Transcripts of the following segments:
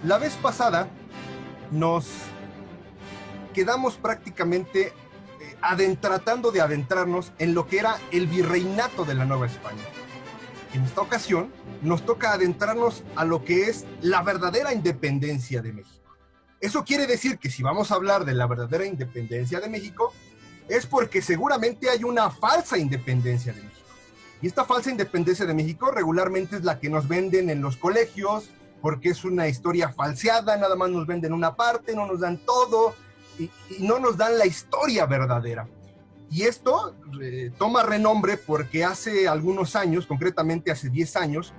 La vez pasada nos quedamos prácticamente tratando de adentrarnos en lo que era el virreinato de la Nueva España. En esta ocasión nos toca adentrarnos a lo que es la verdadera independencia de México. Eso quiere decir que si vamos a hablar de la verdadera independencia de México, es porque seguramente hay una falsa independencia de México. Y esta falsa independencia de México regularmente es la que nos venden en los colegios, porque es una historia falseada, nada más nos venden una parte, no nos dan todo, y no nos dan la historia verdadera. Y esto toma renombre porque hace algunos años, concretamente hace 10 años,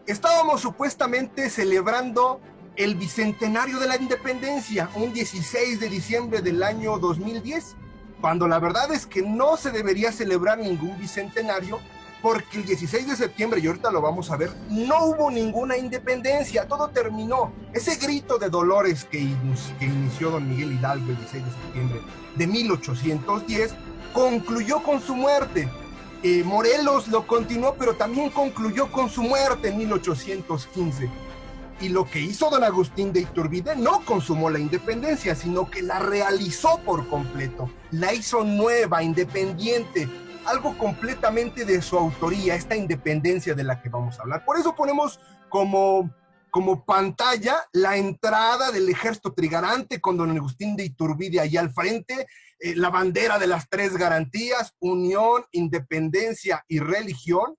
estábamos supuestamente celebrando el bicentenario de la independencia, un 16 de diciembre del año 2010, cuando la verdad es que no se debería celebrar ningún bicentenario, porque el 16 de septiembre, y ahorita lo vamos a ver, no hubo ninguna independencia, todo terminó. Ese grito de dolores que inició don Miguel Hidalgo el 16 de septiembre de 1810, concluyó con su muerte. Morelos lo continuó, pero también concluyó con su muerte en 1815. Y lo que hizo don Agustín de Iturbide no consumó la independencia, sino que la realizó por completo, la hizo nueva, independiente, algo completamente de su autoría, esta independencia de la que vamos a hablar. Por eso ponemos como pantalla la entrada del ejército trigarante con don Agustín de Iturbide allá al frente, la bandera de las tres garantías, unión, independencia y religión.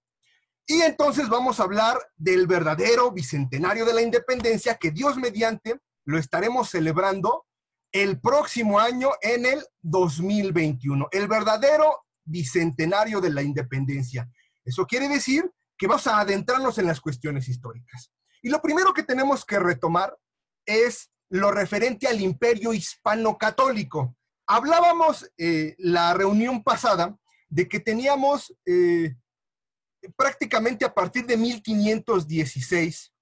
Y entonces vamos a hablar del verdadero bicentenario de la independencia, que Dios mediante lo estaremos celebrando el próximo año en el 2021. El verdadero bicentenario de la independencia. Eso quiere decir que vamos a adentrarnos en las cuestiones históricas. Y lo primero que tenemos que retomar es lo referente al imperio hispano-católico. Hablábamos la reunión pasada de que teníamos prácticamente a partir de 1516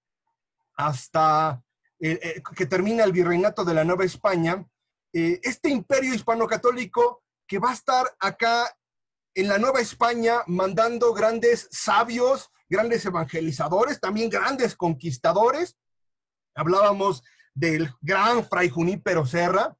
hasta que termina el virreinato de la Nueva España, este imperio hispano-católico que va a estar acá en la Nueva España mandando grandes sabios, grandes evangelizadores, también grandes conquistadores. Hablábamos del gran Fray Junípero Serra,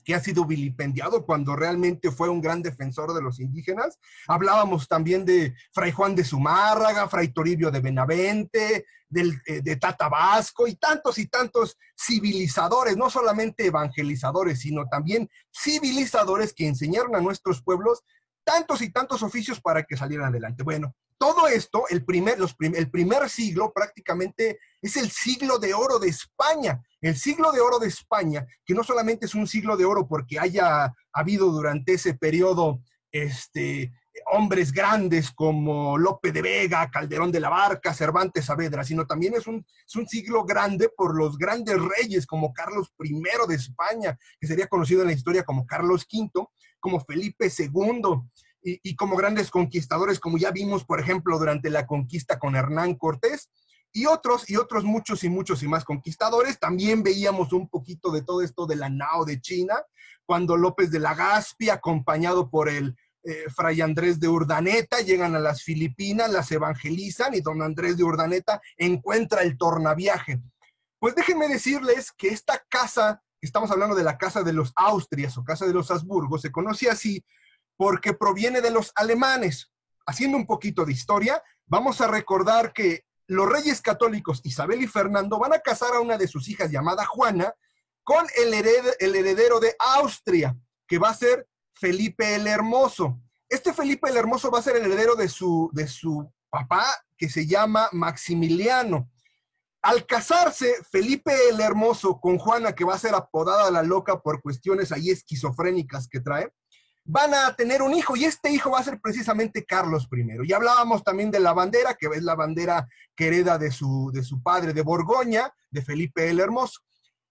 que ha sido vilipendiado cuando realmente fue un gran defensor de los indígenas. Hablábamos también de Fray Juan de Zumárraga, Fray Toribio de Benavente, de Tata Vasco y tantos civilizadores, no solamente evangelizadores, sino también civilizadores que enseñaron a nuestros pueblos tantos y tantos oficios para que salieran adelante. Bueno, todo esto, el primer siglo prácticamente es el siglo de oro de España. El siglo de oro de España, que no solamente es un siglo de oro porque haya habido durante ese periodo hombres grandes como Lope de Vega, Calderón de la Barca, Cervantes Saavedra, sino también es un siglo grande por los grandes reyes como Carlos I de España, que sería conocido en la historia como Carlos V, como Felipe II, y como grandes conquistadores, como ya vimos, por ejemplo, durante la conquista con Hernán Cortés, y otros muchos y más conquistadores. También veíamos un poquito de todo esto de la Nao de China, cuando López de Legazpi, acompañado por el Fray Andrés de Urdaneta, llegan a las Filipinas, las evangelizan, y don Andrés de Urdaneta encuentra el tornaviaje. Pues déjenme decirles que esta casa, estamos hablando de la Casa de los Austrias o Casa de los Habsburgo, se conoce así porque proviene de los alemanes. Haciendo un poquito de historia, vamos a recordar que los reyes católicos Isabel y Fernando van a casar a una de sus hijas llamada Juana con el heredero de Austria, que va a ser Felipe el Hermoso. Este Felipe el Hermoso va a ser el heredero de su papá, que se llama Maximiliano. Al casarse Felipe el Hermoso con Juana, que va a ser apodada la loca por cuestiones ahí esquizofrénicas que trae, van a tener un hijo, y este hijo va a ser precisamente Carlos I. Y hablábamos también de la bandera, que es la bandera que hereda de su padre de Borgoña, de Felipe el Hermoso.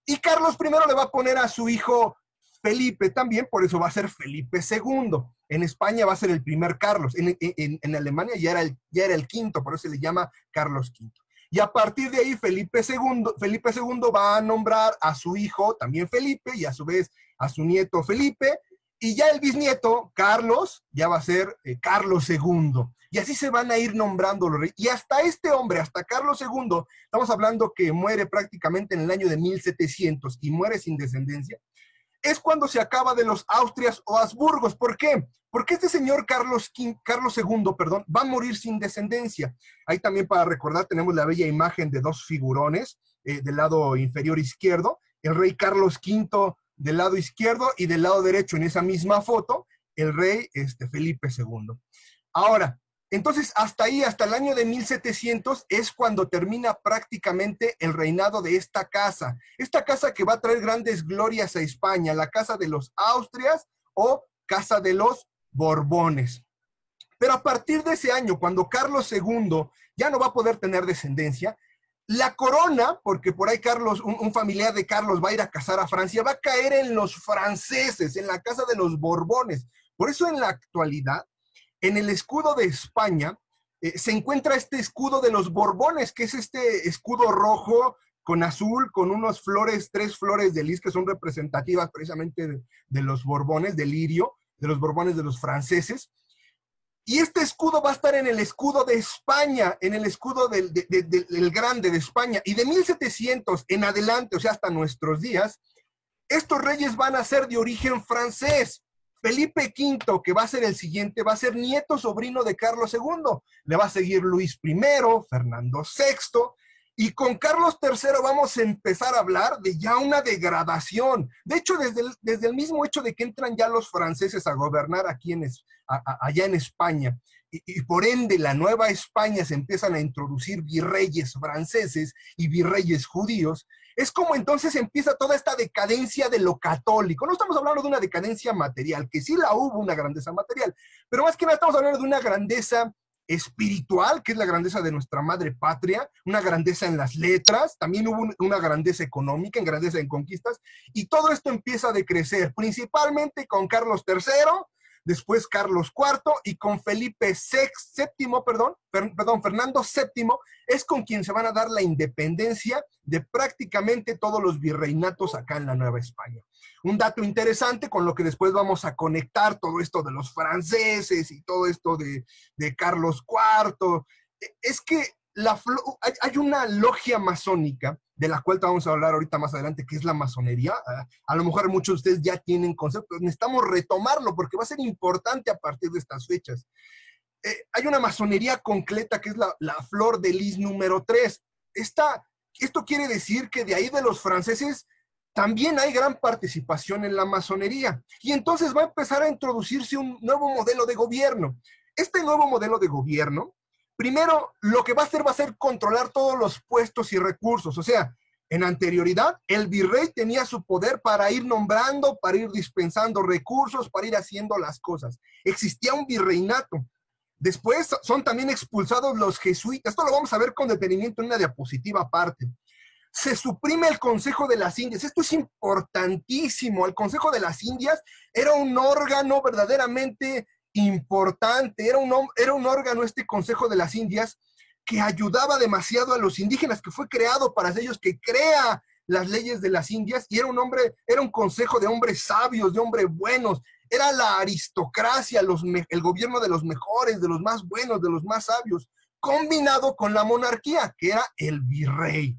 Y Carlos I le va a poner a su hijo Felipe también, por eso va a ser Felipe II. En España va a ser el primer Carlos, en Alemania ya era el quinto, por eso se le llama Carlos V. Y a partir de ahí Felipe II va a nombrar a su hijo también Felipe, y a su vez a su nieto Felipe, Y ya el bisnieto, Carlos, ya va a ser Carlos II. Y así se van a ir nombrando los reyes. Y hasta este hombre, hasta Carlos II, estamos hablando que muere prácticamente en el año de 1700 y muere sin descendencia, es cuando se acaba de los Austrias o Habsburgos. ¿Por qué? Porque este señor Carlos II, perdón, va a morir sin descendencia. Ahí también, para recordar, tenemos la bella imagen de dos figurones del lado inferior izquierdo, el rey Carlos V del lado izquierdo y del lado derecho en esa misma foto, el rey Felipe II. Ahora, entonces hasta ahí, hasta el año de 1700, es cuando termina prácticamente el reinado de esta casa que va a traer grandes glorias a España, la casa de los Austrias o casa de los Borbones. Pero a partir de ese año, cuando Carlos II ya no va a poder tener descendencia, la corona, porque por ahí Carlos, un familiar de Carlos va a ir a casar a Francia, va a caer en los franceses, en la casa de los Borbones. Por eso en la actualidad, en el escudo de España, se encuentra este escudo de los Borbones, que es este escudo rojo con azul, con unos flores, 3 flores de lis que son representativas precisamente de los Borbones, del lirio, de los Borbones de los franceses. Y este escudo va a estar en el escudo de España, en el escudo del grande de España. Y de 1700 en adelante, o sea, hasta nuestros días, estos reyes van a ser de origen francés. Felipe V, que va a ser el siguiente, va a ser nieto sobrino de Carlos II. Le va a seguir Luis I, Fernando VI, y con Carlos III vamos a empezar a hablar de ya una degradación. De hecho, desde el mismo hecho de que entran ya los franceses a gobernar aquí allá en España, y por ende la Nueva España se empiezan a introducir virreyes franceses y virreyes judíos, es como entonces empieza toda esta decadencia de lo católico. No estamos hablando de una decadencia material, que sí la hubo, una grandeza material, pero más que nada estamos hablando de una grandeza espiritual, que es la grandeza de nuestra madre patria, una grandeza en las letras, también hubo una grandeza económica, en grandeza en conquistas, y todo esto empieza a decrecer, principalmente con Carlos III, después Carlos IV, y con Fernando VII, es con quien se van a dar la independencia de prácticamente todos los virreinatos acá en la Nueva España. Un dato interesante con lo que después vamos a conectar todo esto de los franceses y todo esto de Carlos IV, es que hay una logia masónica, de la cual te vamos a hablar ahorita más adelante, que es la masonería. A lo mejor muchos de ustedes ya tienen conceptos, necesitamos retomarlo porque va a ser importante a partir de estas fechas. Hay una masonería concreta que es la flor de lis número 3. Esto quiere decir que de ahí de los franceses también hay gran participación en la masonería. Y entonces va a empezar a introducirse un nuevo modelo de gobierno. Este nuevo modelo de gobierno, primero, lo que va a ser controlar todos los puestos y recursos. O sea, en anterioridad, el virrey tenía su poder para ir nombrando, para ir dispensando recursos, para ir haciendo las cosas. Existía un virreinato. Después son también expulsados los jesuitas. Esto lo vamos a ver con detenimiento en una diapositiva aparte. Se suprime el Consejo de las Indias. Esto es importantísimo. El Consejo de las Indias era un órgano verdaderamente importante, era un órgano, este Consejo de las Indias, que ayudaba demasiado a los indígenas, que fue creado para ellos, que crea las leyes de las Indias, y era un consejo de hombres sabios, de hombres buenos, era la aristocracia, el gobierno de los mejores, de los más buenos, de los más sabios, combinado con la monarquía, que era el virrey.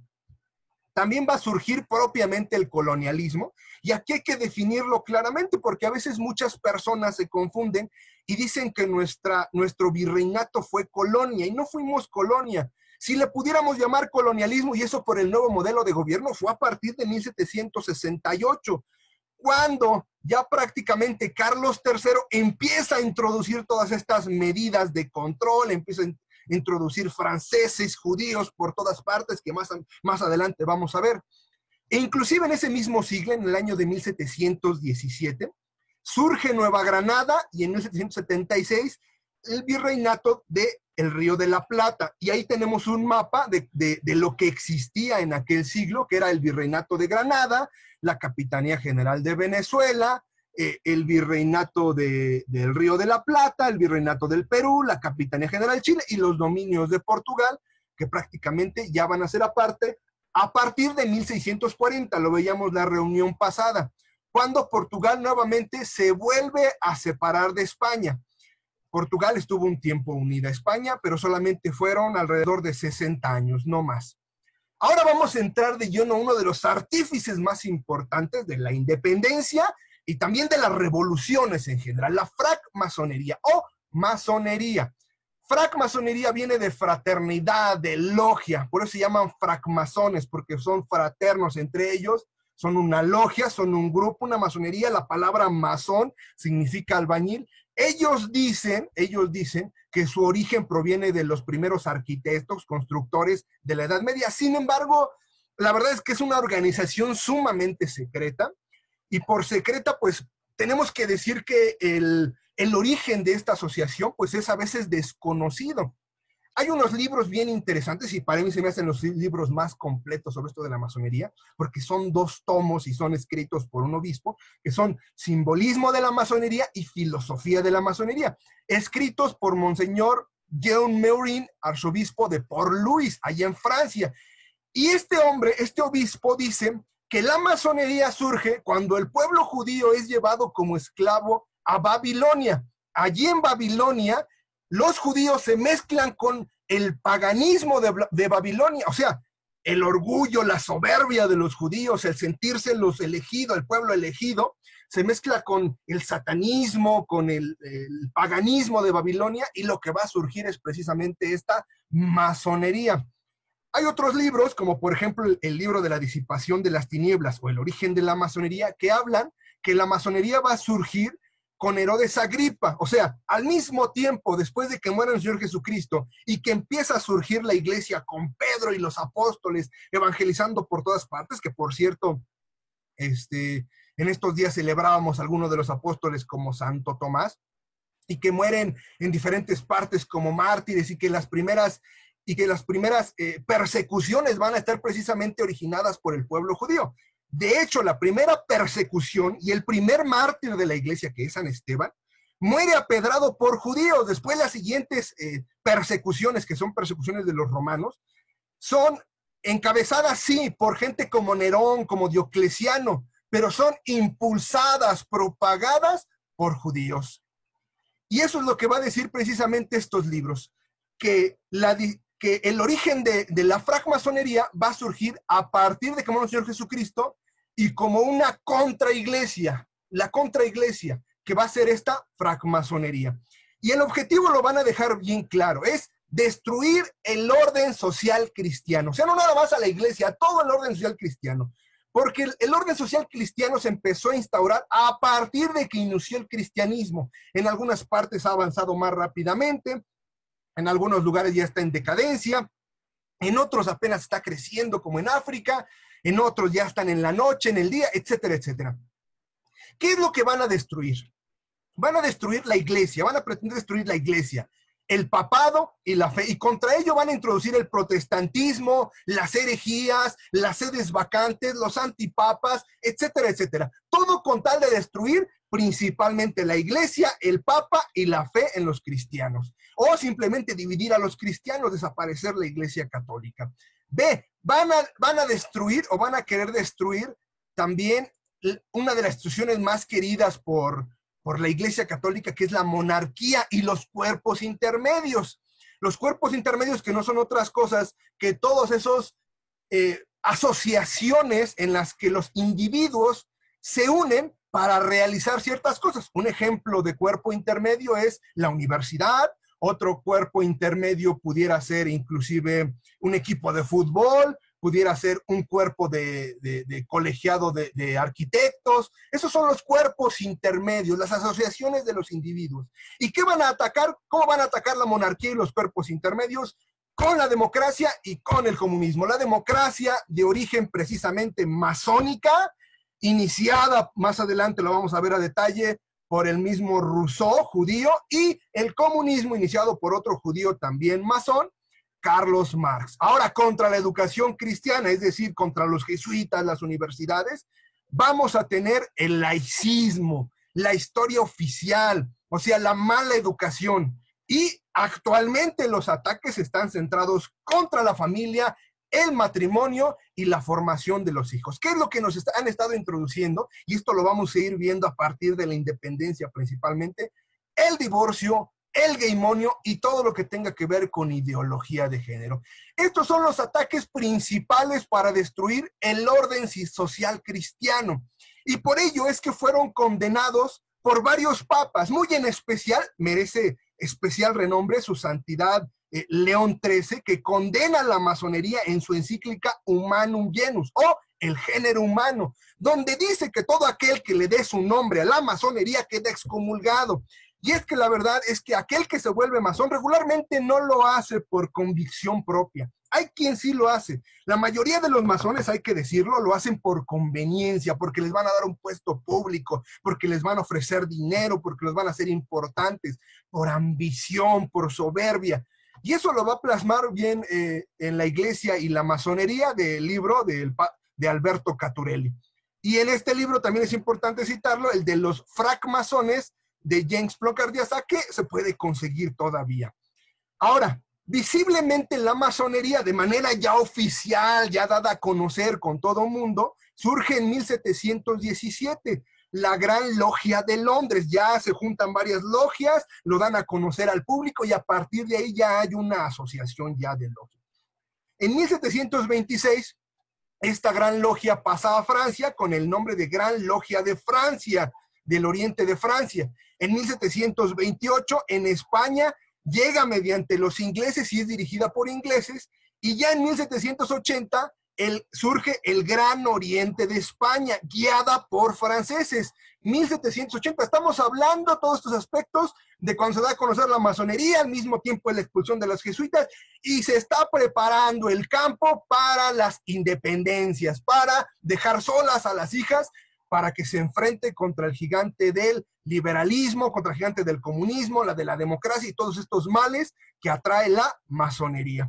También va a surgir propiamente el colonialismo, y aquí hay que definirlo claramente, porque a veces muchas personas se confunden y dicen que nuestro virreinato fue colonia, y no fuimos colonia. Si le pudiéramos llamar colonialismo, y eso por el nuevo modelo de gobierno, fue a partir de 1768, cuando ya prácticamente Carlos III empieza a introducir todas estas medidas de control, empieza a introducir franceses, judíos por todas partes, que más adelante vamos a ver. E inclusive en ese mismo siglo, en el año de 1717, surge Nueva Granada, y en 1776 el virreinato de el Río de la Plata. Y ahí tenemos un mapa de lo que existía en aquel siglo, que era el virreinato de Granada, la Capitanía General de Venezuela, el virreinato del Río de la Plata, el virreinato del Perú, la Capitanía General de Chile y los dominios de Portugal, que prácticamente ya van a ser aparte a partir de 1640, lo veíamos la reunión pasada. cuando Portugal nuevamente se vuelve a separar de España. Portugal estuvo un tiempo unida a España, pero solamente fueron alrededor de 60 años, no más. Ahora vamos a entrar de lleno a uno de los artífices más importantes de la independencia y también de las revoluciones en general, la francmasonería o masonería. Francmasonería viene de fraternidad, de logia, por eso se llaman francmasones, porque son fraternos entre ellos, son una logia, son un grupo, una masonería. La palabra masón significa albañil. Ellos dicen que su origen proviene de los primeros arquitectos, constructores de la Edad Media. Sin embargo, la verdad es que es una organización sumamente secreta, y por secreta, pues, tenemos que decir que el origen de esta asociación, pues, es a veces desconocido. Hay unos libros bien interesantes, y para mí se me hacen los libros más completos sobre esto de la masonería, porque son 2 tomos y son escritos por un obispo, que son Simbolismo de la Masonería y Filosofía de la Masonería, escritos por Monseñor Jean Meurin, arzobispo de Port-Louis, allá en Francia. Y este hombre, este obispo, dice que la masonería surge cuando el pueblo judío es llevado como esclavo a Babilonia. Allí en Babilonia, los judíos se mezclan con el paganismo de Babilonia, o sea, el orgullo, la soberbia de los judíos, el sentirse los elegidos, el pueblo elegido, se mezcla con el satanismo, con el paganismo de Babilonia, y lo que va a surgir es precisamente esta masonería. Hay otros libros, como por ejemplo el libro de la disipación de las tinieblas o el origen de la masonería, que hablan que la masonería va a surgir con Herodes Agripa, o sea, al mismo tiempo, después de que muera el Señor Jesucristo y que empieza a surgir la iglesia con Pedro y los apóstoles evangelizando por todas partes, que por cierto, en estos días celebrábamos a algunos de los apóstoles como Santo Tomás, y que mueren en diferentes partes como mártires, y que las primeras persecuciones van a estar precisamente originadas por el pueblo judío. De hecho, la primera persecución y el primer mártir de la iglesia, que es San Esteban, muere apedrado por judíos. Después las siguientes persecuciones, que son persecuciones de los romanos, son encabezadas, sí, por gente como Nerón, como Diocleciano, pero son impulsadas, propagadas por judíos. Y eso es lo que va a decir precisamente estos libros, que el origen de la francmasonería va a surgir a partir de que muere el Señor Jesucristo, y como una contraiglesia, la contraiglesia, que va a ser esta francmasonería. Y el objetivo lo van a dejar bien claro, es destruir el orden social cristiano. O sea, no nada más a la iglesia, a todo el orden social cristiano. Porque el orden social cristiano se empezó a instaurar a partir de que inició el cristianismo. En algunas partes ha avanzado más rápidamente, en algunos lugares ya está en decadencia, en otros apenas está creciendo, como en África, en otros ya están en la noche, en el día, etcétera, etcétera. ¿Qué es lo que van a destruir? Van a destruir la iglesia, van a pretender destruir la iglesia, el papado y la fe, y contra ello van a introducir el protestantismo, las herejías, las sedes vacantes, los antipapas, etcétera, etcétera. Todo con tal de destruir principalmente la iglesia, el papa y la fe en los cristianos. O simplemente dividir a los cristianos, desaparecer la iglesia católica. B, van a destruir o van a querer destruir también una de las instituciones más queridas por la iglesia católica, que es la monarquía y los cuerpos intermedios. Los cuerpos intermedios, que no son otras cosas que todos esos asociaciones en las que los individuos se unen para realizar ciertas cosas. Un ejemplo de cuerpo intermedio es la universidad. Otro cuerpo intermedio pudiera ser inclusive un equipo de fútbol, pudiera ser un cuerpo de colegiado de arquitectos. Esos son los cuerpos intermedios, las asociaciones de los individuos. ¿Y qué van a atacar? ¿Cómo van a atacar la monarquía y los cuerpos intermedios? Con la democracia y con el comunismo. La democracia, de origen precisamente masónica, iniciada, más adelante lo vamos a ver a detalle, por el mismo Rousseau, judío, y el comunismo iniciado por otro judío también masón, Carlos Marx. Ahora, contra la educación cristiana, es decir, contra los jesuitas, las universidades, vamos a tener el laicismo, la historia oficial, o sea, la mala educación. Y actualmente los ataques están centrados contra la familia el matrimonio y la formación de los hijos. ¿Qué es lo que nos han estado introduciendo? Y esto lo vamos a ir viendo a partir de la independencia principalmente. El divorcio, el gaymonio y todo lo que tenga que ver con ideología de género. Estos son los ataques principales para destruir el orden social cristiano. Y por ello es que fueron condenados por varios papas. Muy en especial, merece especial renombre su santidad León XIII, que condena la masonería en su encíclica Humanum Genus, o el género humano, donde dice que todo aquel que le dé su nombre a la masonería queda excomulgado. Y es que la verdad es que aquel que se vuelve masón regularmente no lo hace por convicción propia. Hay quien sí lo hace. La mayoría de los masones, hay que decirlo, lo hacen por conveniencia, porque les van a dar un puesto público, porque les van a ofrecer dinero, porque los van a hacer importantes, por ambición, por soberbia. Y eso lo va a plasmar bien en la iglesia y la masonería del libro de Alberto Caturelli. Y en este libro también es importante citarlo, el de los francmasones de James Plocardiasa, que se puede conseguir todavía. Ahora, visiblemente la masonería, de manera ya oficial, ya dada a conocer con todo el mundo, surge en 1717. La Gran Logia de Londres, ya se juntan varias logias, lo dan a conocer al público y a partir de ahí ya hay una asociación ya de logias. En 1726, esta Gran Logia pasa a Francia con el nombre de Gran Logia de Francia, del oriente de Francia. En 1728, en España, llega mediante los ingleses y es dirigida por ingleses, y ya en 1780 surge el Gran Oriente de España, guiada por franceses. 1780, estamos hablando todos estos aspectos de cuando se da a conocer la masonería, al mismo tiempo la expulsión de los jesuitas, y se está preparando el campo para las independencias, para dejar solas a las hijas, para que se enfrente contra el gigante del liberalismo, contra el gigante del comunismo, la de la democracia y todos estos males que atrae la masonería.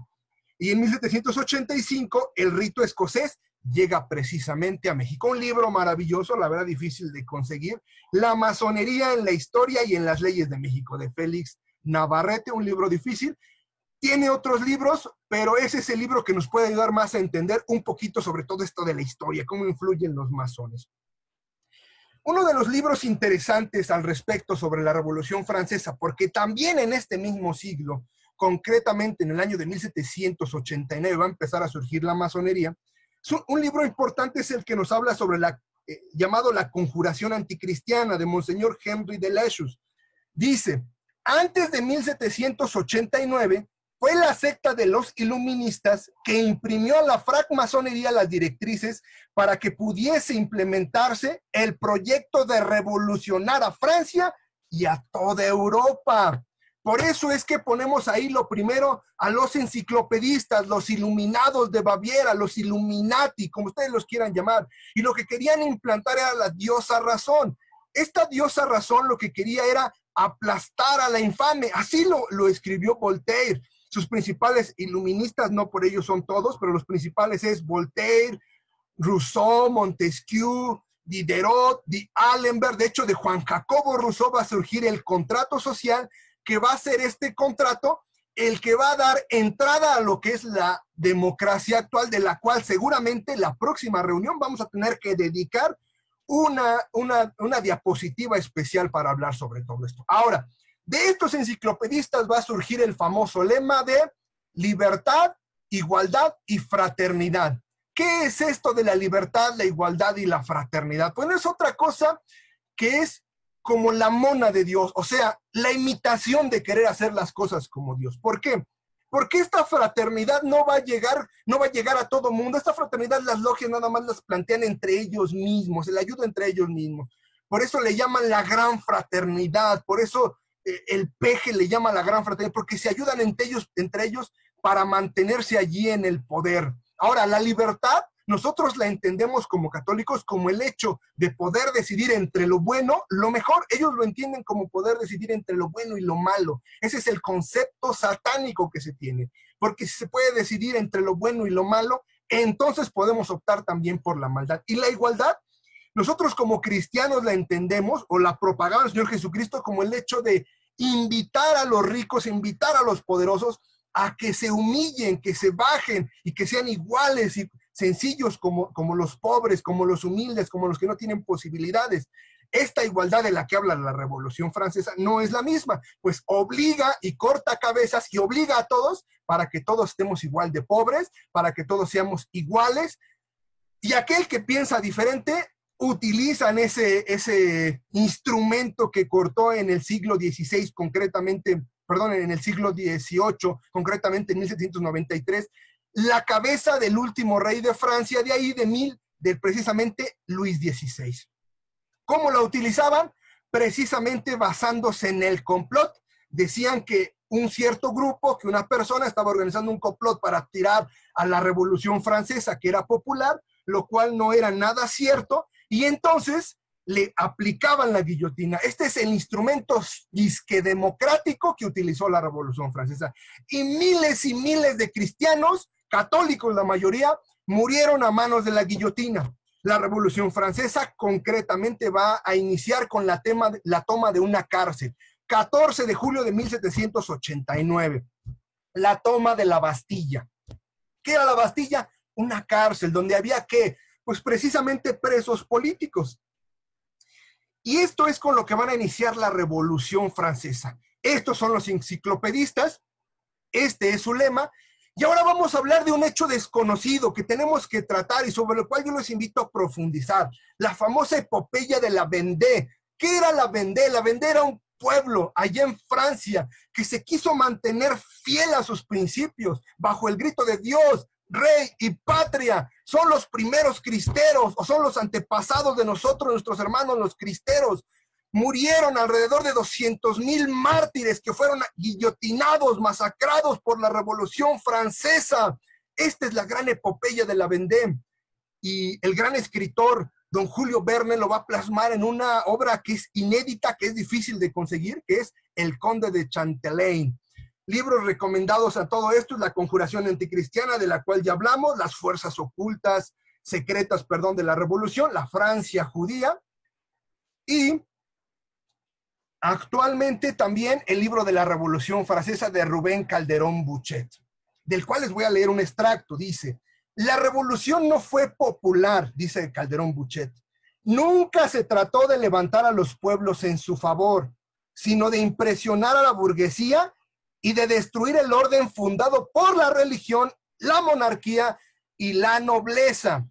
Y en 1785 el rito escocés llega precisamente a México. Un libro maravilloso, la verdad difícil de conseguir, La masonería en la historia y en las leyes de México, de Félix Navarrete, un libro difícil. Tiene otros libros, pero ese es el libro que nos puede ayudar más a entender un poquito sobre todo esto de la historia, cómo influyen los masones. Uno de los libros interesantes al respecto sobre la Revolución Francesa, porque también en este mismo siglo, concretamente en el año de 1789, va a empezar a surgir la masonería. Un libro importante es el que nos habla sobre llamado La Conjuración Anticristiana, de Monseñor Henry de Lachus. Dice, antes de 1789, fue la secta de los iluministas que imprimió a la francmasonería las directrices para que pudiese implementarse el proyecto de revolucionar a Francia y a toda Europa. Por eso es que ponemos ahí lo primero a los enciclopedistas, los iluminados de Baviera, los Illuminati, como ustedes los quieran llamar. Y lo que querían implantar era la diosa razón. Esta diosa razón lo que quería era aplastar a la infame. Así lo escribió Voltaire. Sus principales iluministas, no por ellos son todos, pero los principales es Voltaire, Rousseau, Montesquieu, Diderot, D'Alembert. De hecho, de Juan Jacobo Rousseau va a surgir el contrato social, que va a ser este contrato el que va a dar entrada a lo que es la democracia actual, de la cual seguramente la próxima reunión vamos a tener que dedicar una diapositiva especial para hablar sobre todo esto. Ahora, de estos enciclopedistas va a surgir el famoso lema de libertad, igualdad y fraternidad. ¿Qué es esto de la libertad, la igualdad y la fraternidad? Pues no es otra cosa que es como la mona de Dios, o sea, la imitación de querer hacer las cosas como Dios. ¿Por qué? Porque esta fraternidad no va a llegar a todo mundo. Esta fraternidad las logias nada más las plantean entre ellos mismos, el ayuda entre ellos mismos. Por eso le llaman la gran fraternidad, por eso el peje le llama la gran fraternidad, porque se ayudan entre ellos para mantenerse allí en el poder. Ahora, la libertad, nosotros la entendemos como católicos como el hecho de poder decidir entre lo bueno, lo mejor. Ellos lo entienden como poder decidir entre lo bueno y lo malo. Ese es el concepto satánico que se tiene. Porque si se puede decidir entre lo bueno y lo malo, entonces podemos optar también por la maldad. Y la igualdad, nosotros como cristianos la entendemos o la propagamos el Señor Jesucristo como el hecho de invitar a los ricos, invitar a los poderosos a que se humillen, que se bajen y que sean iguales y sencillos como los pobres, como los humildes, como los que no tienen posibilidades. Esta igualdad de la que habla la Revolución Francesa no es la misma, pues obliga y corta cabezas y obliga a todos para que todos estemos igual de pobres, para que todos seamos iguales, y aquel que piensa diferente utilizan ese instrumento que cortó en el siglo XVI, concretamente, perdón, en el siglo XVIII, concretamente en 1793, la cabeza del último rey de Francia, de ahí de precisamente Luis XVI. ¿Cómo la utilizaban? Precisamente basándose en el complot. Decían que un cierto grupo, que una persona estaba organizando un complot para tirar a la Revolución Francesa, que era popular, lo cual no era nada cierto, y entonces le aplicaban la guillotina. Este es el instrumento disque democrático que utilizó la Revolución Francesa. Y miles de cristianos, católicos la mayoría, murieron a manos de la guillotina. La Revolución Francesa concretamente va a iniciar con la toma de una cárcel. 14 de julio de 1789. La toma de la Bastilla. ¿Qué era la Bastilla? Una cárcel donde había ¿qué? Pues precisamente presos políticos. Y esto es con lo que van a iniciar la Revolución Francesa. Estos son los enciclopedistas, este es su lema, y ahora vamos a hablar de un hecho desconocido que tenemos que tratar y sobre el cual yo los invito a profundizar. La famosa epopeya de la Vendée. ¿Qué era la Vendée? La Vendée era un pueblo allá en Francia que se quiso mantener fiel a sus principios bajo el grito de Dios, Rey y Patria. Son los primeros cristeros o son los antepasados de nosotros, nuestros hermanos los cristeros. Murieron alrededor de 200,000 mártires que fueron guillotinados, masacrados por la Revolución Francesa. Esta es la gran epopeya de la Vendée. Y el gran escritor, don Julio Verne, lo va a plasmar en una obra que es inédita, que es difícil de conseguir, que es El Conde de Chantelain. Libros recomendados a todo esto es La Conjuración Anticristiana, de la cual ya hablamos, Las Fuerzas Ocultas, Secretas, de la Revolución, La Francia Judía, y actualmente también el libro de la Revolución Francesa de Rubén Calderón Bouchet, del cual les voy a leer un extracto. Dice: la revolución no fue popular, dice Calderón Bouchet. Nunca se trató de levantar a los pueblos en su favor, sino de impresionar a la burguesía y de destruir el orden fundado por la religión, la monarquía y la nobleza.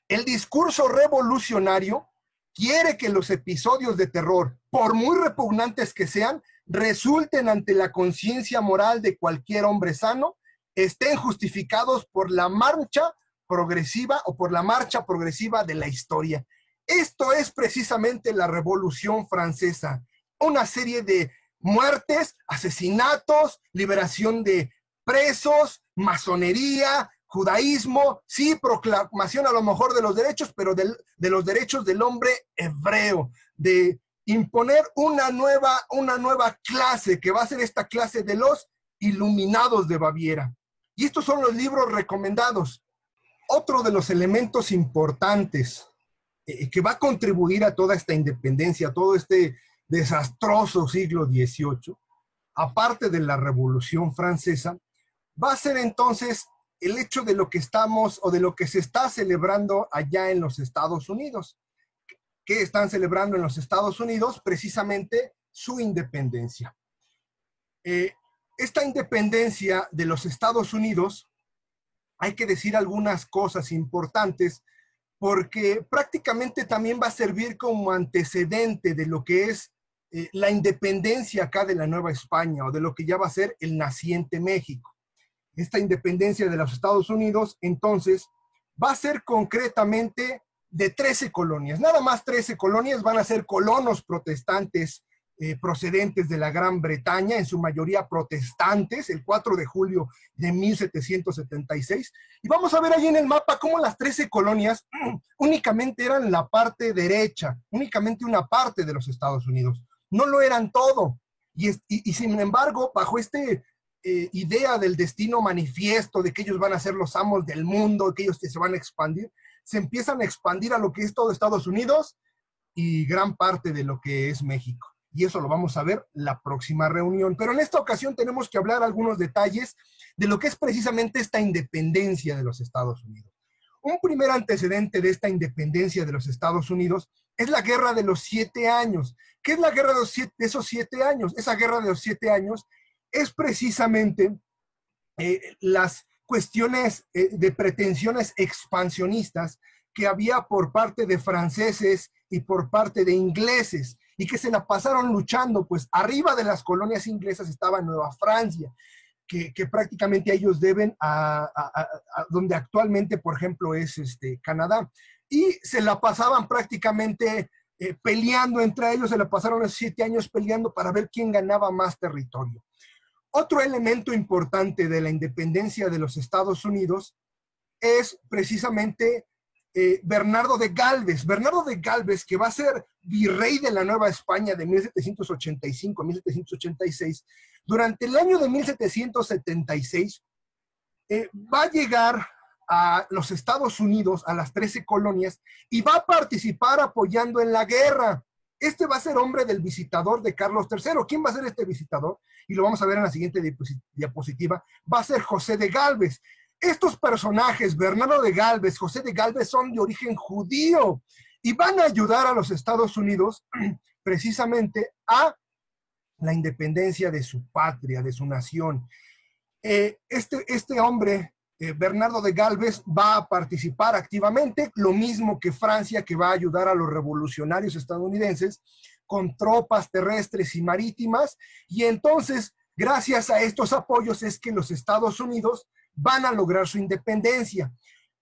El discurso revolucionario quiere que los episodios de terror, por muy repugnantes que sean, resulten ante la conciencia moral de cualquier hombre sano, estén justificados por la marcha progresiva o por la marcha progresiva de la historia. Esto es precisamente la Revolución Francesa, una serie de muertes, asesinatos, liberación de presos, masonería, judaísmo, sí, proclamación a lo mejor de los derechos, pero de los derechos del hombre hebreo, de imponer una nueva clase, que va a ser esta clase de los iluminados de Baviera. Y estos son los libros recomendados. Otro de los elementos importantes que va a contribuir a toda esta independencia, a todo este desastroso siglo XVIII, aparte de la Revolución Francesa, va a ser entonces el hecho de lo que estamos o de lo que se está celebrando allá en los Estados Unidos. ¿Qué están celebrando en los Estados Unidos? Precisamente su independencia. Esta independencia de los Estados Unidos, hay que decir algunas cosas importantes, porque prácticamente también va a servir como antecedente de lo que es la independencia acá de la Nueva España, o de lo que ya va a ser el naciente México. Esta independencia de los Estados Unidos, entonces, va a ser concretamente de 13 colonias. Nada más 13 colonias van a ser colonos protestantes procedentes de la Gran Bretaña, en su mayoría protestantes, el 4 de julio de 1776. Y vamos a ver ahí en el mapa cómo las 13 colonias únicamente eran la parte derecha, únicamente una parte de los Estados Unidos. No lo eran todo. Y sin embargo, bajo este idea del destino manifiesto, de que ellos van a ser los amos del mundo, que ellos se van a expandir, se empiezan a expandir a lo que es todo Estados Unidos y gran parte de lo que es México. y eso lo vamos a ver la próxima reunión. Pero en esta ocasión tenemos que hablar algunos detalles de lo que es precisamente esta independencia de los Estados Unidos. Un primer antecedente de esta independencia de los Estados Unidos es la Guerra de los 7 años. ¿Qué es la guerra de esos 7 años? Esa guerra de los 7 años es precisamente las cuestiones de pretensiones expansionistas que había por parte de franceses y por parte de ingleses, y que se la pasaron luchando, pues arriba de las colonias inglesas estaba Nueva Francia, que prácticamente a ellos deben a donde actualmente, por ejemplo, es Canadá, y se la pasaban prácticamente peleando entre ellos, se la pasaron los 7 años peleando para ver quién ganaba más territorio. Otro elemento importante de la independencia de los Estados Unidos es precisamente Bernardo de Galvez. Bernardo de Galvez, que va a ser virrey de la Nueva España de 1785 a 1786, durante el año de 1776 va a llegar a los Estados Unidos, a las 13 colonias, y va a participar apoyando en la guerra. Este va a ser hombre del visitador de Carlos III. ¿Quién va a ser este visitador? Y lo vamos a ver en la siguiente diapositiva. Va a ser José de Galvez. Estos personajes, Bernardo de Galvez, José de Galvez, son de origen judío y van a ayudar a los Estados Unidos precisamente a la independencia de su patria, de su nación. Este hombre, Bernardo de Galvez, va a participar activamente, lo mismo que Francia, que va a ayudar a los revolucionarios estadounidenses con tropas terrestres y marítimas, y entonces, gracias a estos apoyos es que los Estados Unidos van a lograr su independencia.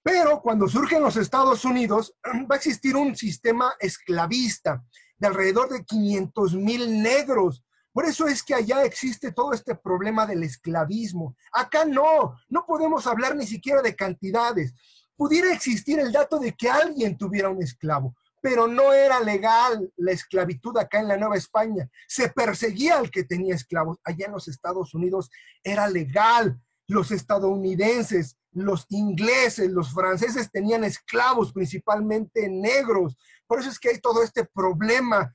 Pero cuando surgen los Estados Unidos, va a existir un sistema esclavista de alrededor de 500,000 negros. Por eso es que allá existe todo este problema del esclavismo. Acá no podemos hablar ni siquiera de cantidades. Pudiera existir el dato de que alguien tuviera un esclavo, pero no era legal la esclavitud acá en la Nueva España. Se perseguía al que tenía esclavos. Allá en los Estados Unidos era legal. Los estadounidenses, los ingleses, los franceses tenían esclavos, principalmente negros. Por eso es que hay todo este problema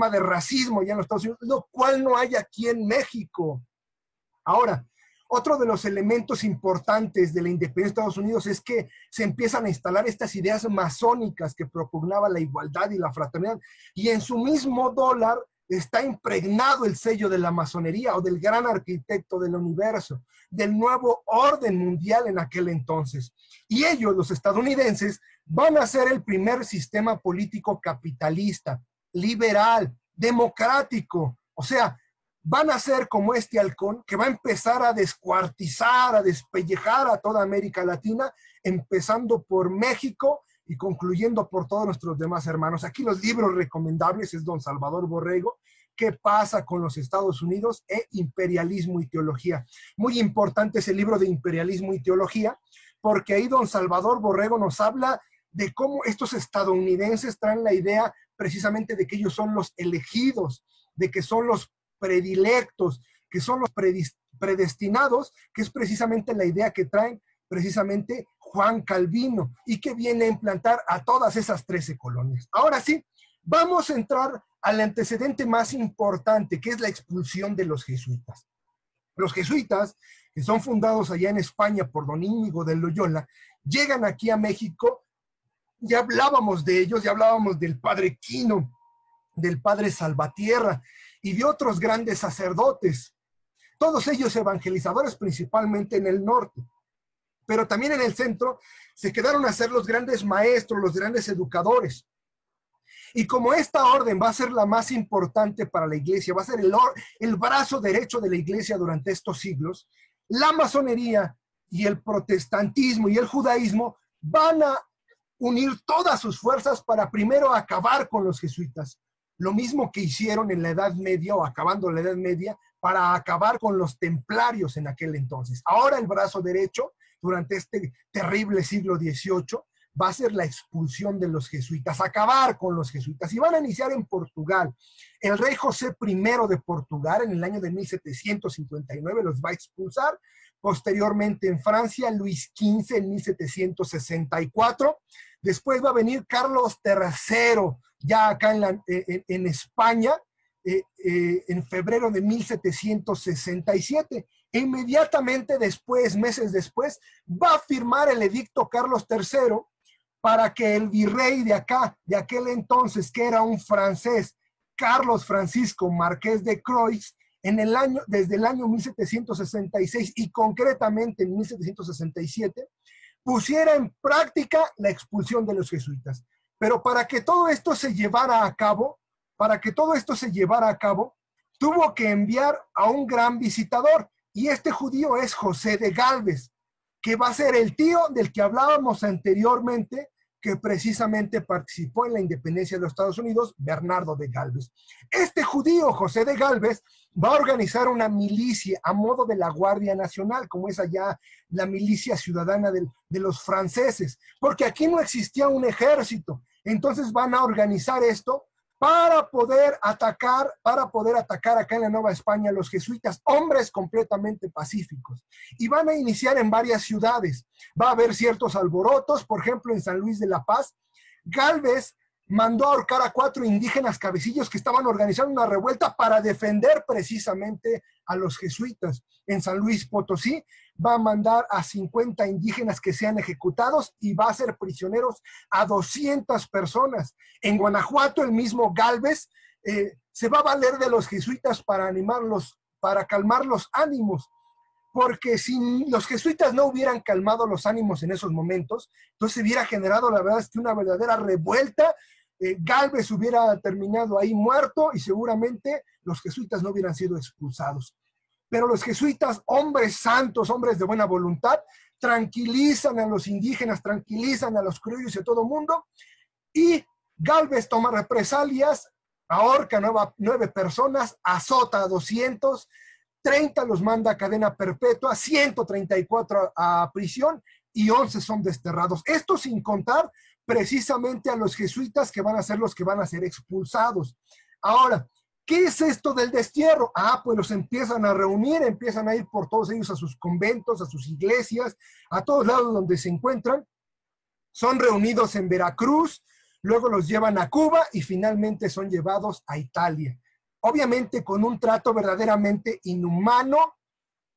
de racismo allá en los Estados Unidos, lo cual no hay aquí en México. Ahora, otro de los elementos importantes de la independencia de Estados Unidos es que se empiezan a instalar estas ideas masónicas que propugnaban la igualdad y la fraternidad. Y en su mismo dólar está impregnado el sello de la masonería o del gran arquitecto del universo, del nuevo orden mundial en aquel entonces. Y ellos, los estadounidenses, van a ser el primer sistema político capitalista, liberal, democrático. O sea, van a ser como este halcón que va a empezar a descuartizar, a despellejar a toda América Latina, empezando por México y concluyendo por todos nuestros demás hermanos. Aquí los libros recomendables es Don Salvador Borrego, ¿Qué pasa con los Estados Unidos? E Imperialismo y Teología. Muy importante ese libro de Imperialismo y Teología, porque ahí Don Salvador Borrego nos habla de cómo estos estadounidenses traen la idea precisamente de que ellos son los elegidos, de que son los predilectos, que son los predestinados, que es precisamente la idea que traen precisamente Juan Calvino, y que viene a implantar a todas esas 13 colonias. Ahora sí, vamos a entrar al antecedente más importante, que es la expulsión de los jesuitas. Los jesuitas, que son fundados allá en España por don Íñigo de Loyola, llegan aquí a México. Ya hablábamos de ellos, ya hablábamos del padre Quino, del padre Salvatierra y de otros grandes sacerdotes, todos ellos evangelizadores principalmente en el norte. Pero también en el centro se quedaron a ser los grandes maestros, los grandes educadores. Y como esta orden va a ser la más importante para la iglesia, va a ser el brazo derecho de la iglesia durante estos siglos, la masonería y el protestantismo y el judaísmo van a unir todas sus fuerzas para primero acabar con los jesuitas. Lo mismo que hicieron en la Edad Media o acabando la Edad Media para acabar con los templarios en aquel entonces. Ahora el brazo derecho durante este terrible siglo XVIII va a ser la expulsión de los jesuitas, acabar con los jesuitas. Y van a iniciar en Portugal. El rey José I de Portugal en el año de 1759 los va a expulsar. Posteriormente en Francia, Luis XV en 1764. Después va a venir Carlos III, ya acá en España, en febrero de 1767. E inmediatamente después, meses después, va a firmar el edicto Carlos III para que el virrey de acá, de aquel entonces, que era un francés, Carlos Francisco Marqués de Croix, desde el año 1766 y concretamente en 1767, pusiera en práctica la expulsión de los jesuitas. Pero para que todo esto se llevara a cabo, tuvo que enviar a un gran visitador, y este judío es José de Gálvez, que va a ser el tío del que hablábamos anteriormente, que precisamente participó en la independencia de los Estados Unidos, Bernardo de Gálvez. Este judío, José de Gálvez, va a organizar una milicia a modo de la Guardia Nacional, como es allá la milicia ciudadana de los franceses, porque aquí no existía un ejército. Entonces van a organizar esto para poder atacar acá en la Nueva España a los jesuitas, hombres completamente pacíficos. Y van a iniciar en varias ciudades. Va a haber ciertos alborotos, por ejemplo, en San Luis de la Paz. Gálvez mandó a ahorcar a 4 indígenas cabecillos que estaban organizando una revuelta para defender precisamente a los jesuitas. En San Luis Potosí va a mandar a 50 indígenas que sean ejecutados y va a hacer prisioneros a 200 personas. En Guanajuato, el mismo Gálvez se va a valer de los jesuitas para animarlos, para calmar los ánimos, porque si los jesuitas no hubieran calmado los ánimos en esos momentos, entonces se hubiera generado, la verdad es que una verdadera revuelta. Gálvez hubiera terminado ahí muerto y seguramente los jesuitas no hubieran sido expulsados. Pero los jesuitas, hombres santos, hombres de buena voluntad, tranquilizan a los indígenas, tranquilizan a los criollos y a todo mundo, y Gálvez toma represalias, ahorca 9 personas, azota a 200, 30 los manda a cadena perpetua, 134 a prisión y 11 son desterrados. Esto sin contar precisamente a los jesuitas que van a ser los que van a ser expulsados. Ahora, ¿qué es esto del destierro? Pues los empiezan a reunir, empiezan a ir por todos ellos a sus conventos, a sus iglesias, a todos lados donde se encuentran. Son reunidos en Veracruz, luego los llevan a Cuba y finalmente son llevados a Italia. Obviamente con un trato verdaderamente inhumano,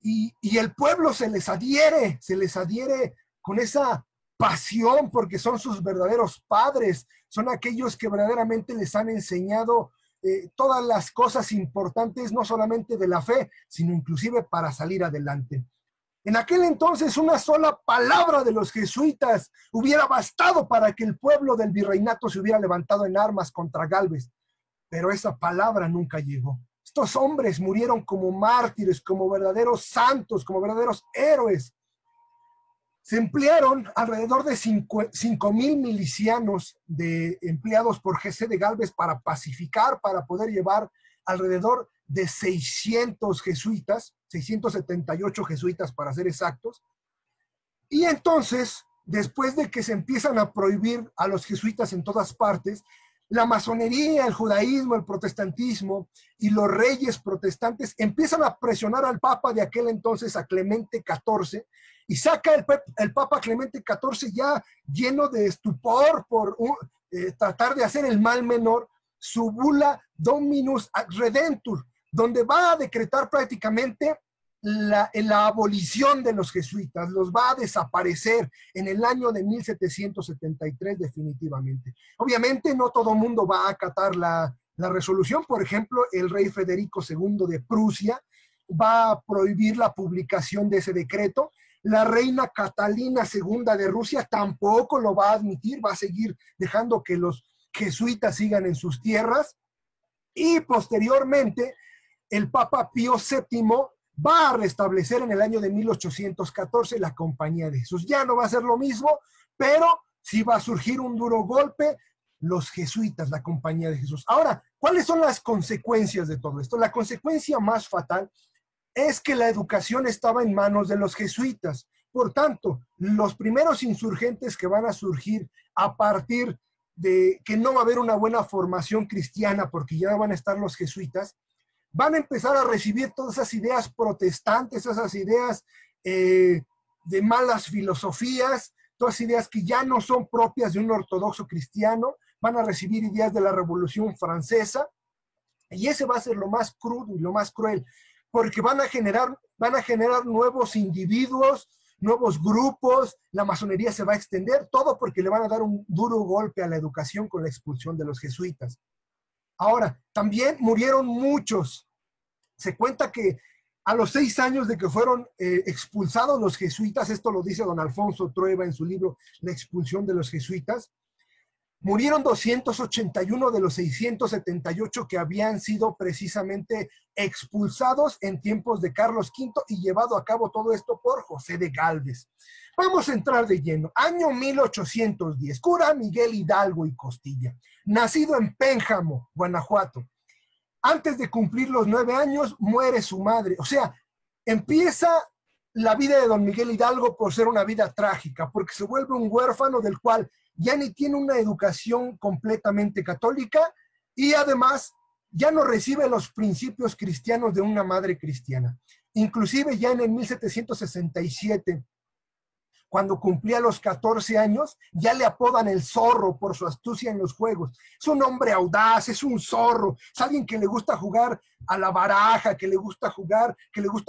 y el pueblo se les adhiere con esa pasión porque son sus verdaderos padres, son aquellos que verdaderamente les han enseñado todas las cosas importantes, no solamente de la fe, sino inclusive para salir adelante. En aquel entonces una sola palabra de los jesuitas hubiera bastado para que el pueblo del virreinato se hubiera levantado en armas contra Gálvez, pero esa palabra nunca llegó. Estos hombres murieron como mártires, como verdaderos santos, como verdaderos héroes. Se emplearon alrededor de 5,000 milicianos empleados por José de Gálvez para pacificar, para poder llevar alrededor de 600 jesuitas, 678 jesuitas para ser exactos. Y entonces, después de que se empiezan a prohibir a los jesuitas en todas partes, la masonería, el judaísmo, el protestantismo y los reyes protestantes empiezan a presionar al papa de aquel entonces, a Clemente XIV, y saca el papa Clemente XIV ya lleno de estupor por tratar de hacer el mal menor, su bula Dominus ad Redemptor, donde va a decretar prácticamente la abolición de los jesuitas, los va a desaparecer en el año de 1773 definitivamente. Obviamente no todo el mundo va a acatar la resolución. Por ejemplo, el rey Federico II de Prusia va a prohibir la publicación de ese decreto. La reina Catalina II de Rusia tampoco lo va a admitir, va a seguir dejando que los jesuitas sigan en sus tierras. Y posteriormente, el Papa Pío VII va a restablecer en el año de 1814 la Compañía de Jesús. Ya no va a ser lo mismo, pero sí va a surgir un duro golpe, los jesuitas, la Compañía de Jesús. Ahora, ¿cuáles son las consecuencias de todo esto? La consecuencia más fatal es que la educación estaba en manos de los jesuitas. Por tanto, los primeros insurgentes que van a surgir a partir de que no va a haber una buena formación cristiana porque ya van a estar los jesuitas, van a empezar a recibir todas esas ideas protestantes, esas ideas de malas filosofías, todas ideas que ya no son propias de un ortodoxo cristiano, van a recibir ideas de la Revolución Francesa. Y ese va a ser lo más crudo y lo más cruel, porque van a generar nuevos individuos, nuevos grupos, la masonería se va a extender, todo porque le van a dar un duro golpe a la educación con la expulsión de los jesuitas. Ahora, también murieron muchos. Se cuenta que a los 6 años de que fueron expulsados los jesuitas, esto lo dice don Alfonso Trueba en su libro La expulsión de los jesuitas, murieron 281 de los 678 que habían sido precisamente expulsados en tiempos de Carlos V y llevado a cabo todo esto por José de Gálvez. Vamos a entrar de lleno. Año 1810, cura Miguel Hidalgo y Costilla, nacido en Pénjamo, Guanajuato. Antes de cumplir los 9 años, muere su madre. O sea, empieza la vida de don Miguel Hidalgo por ser una vida trágica, porque se vuelve un huérfano del cual ya ni tiene una educación completamente católica y además ya no recibe los principios cristianos de una madre cristiana. Inclusive ya en el 1767, cuando cumplía los 14 años, ya le apodan el zorro por su astucia en los juegos. Es un hombre audaz, es un zorro, es alguien que le gusta jugar a la baraja, que le gusta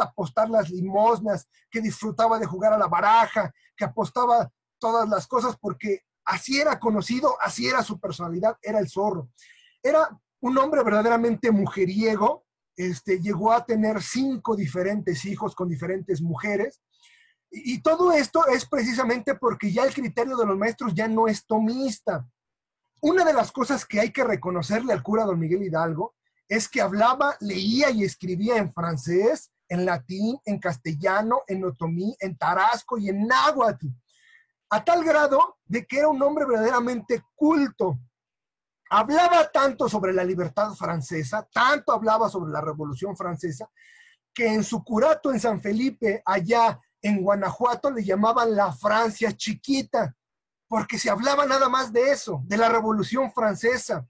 apostar las limosnas, que disfrutaba de jugar a la baraja, que apostaba todas las cosas porque así era conocido, así era su personalidad, era el zorro. Era un hombre verdaderamente mujeriego, llegó a tener 5 diferentes hijos con diferentes mujeres, y todo esto es precisamente porque ya el criterio de los maestros ya no es tomista. Una de las cosas que hay que reconocerle al cura don Miguel Hidalgo es que hablaba, leía y escribía en francés, en latín, en castellano, en otomí, en tarasco y en náhuatl, a tal grado de que era un hombre verdaderamente culto. Hablaba tanto sobre la libertad francesa, tanto hablaba sobre la Revolución Francesa, que en su curato en San Felipe, allá en Guanajuato, le llamaban la Francia chiquita, porque se hablaba nada más de eso, de la Revolución Francesa.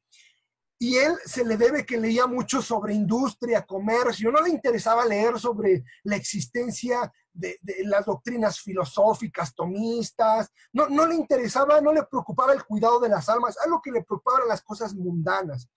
Y él se le debe que leía mucho sobre industria, comercio, no le interesaba leer sobre la existencia de las doctrinas filosóficas, tomistas, no le interesaba, no le preocupaba el cuidado de las almas, a lo que le preocupaban las cosas mundanas.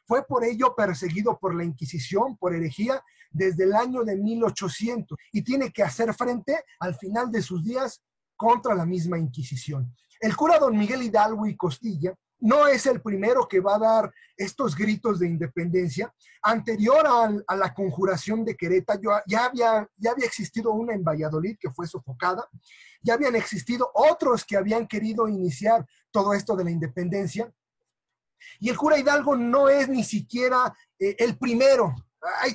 Fue por ello perseguido por la Inquisición, por herejía, desde el año de 1800 y tiene que hacer frente al final de sus días contra la misma Inquisición. El cura don Miguel Hidalgo y Costilla no es el primero que va a dar estos gritos de independencia. Anterior a la conjuración de Querétaro, ya había existido una en Valladolid que fue sofocada, ya habían existido otros que habían querido iniciar todo esto de la independencia, y el cura Hidalgo no es ni siquiera el primero,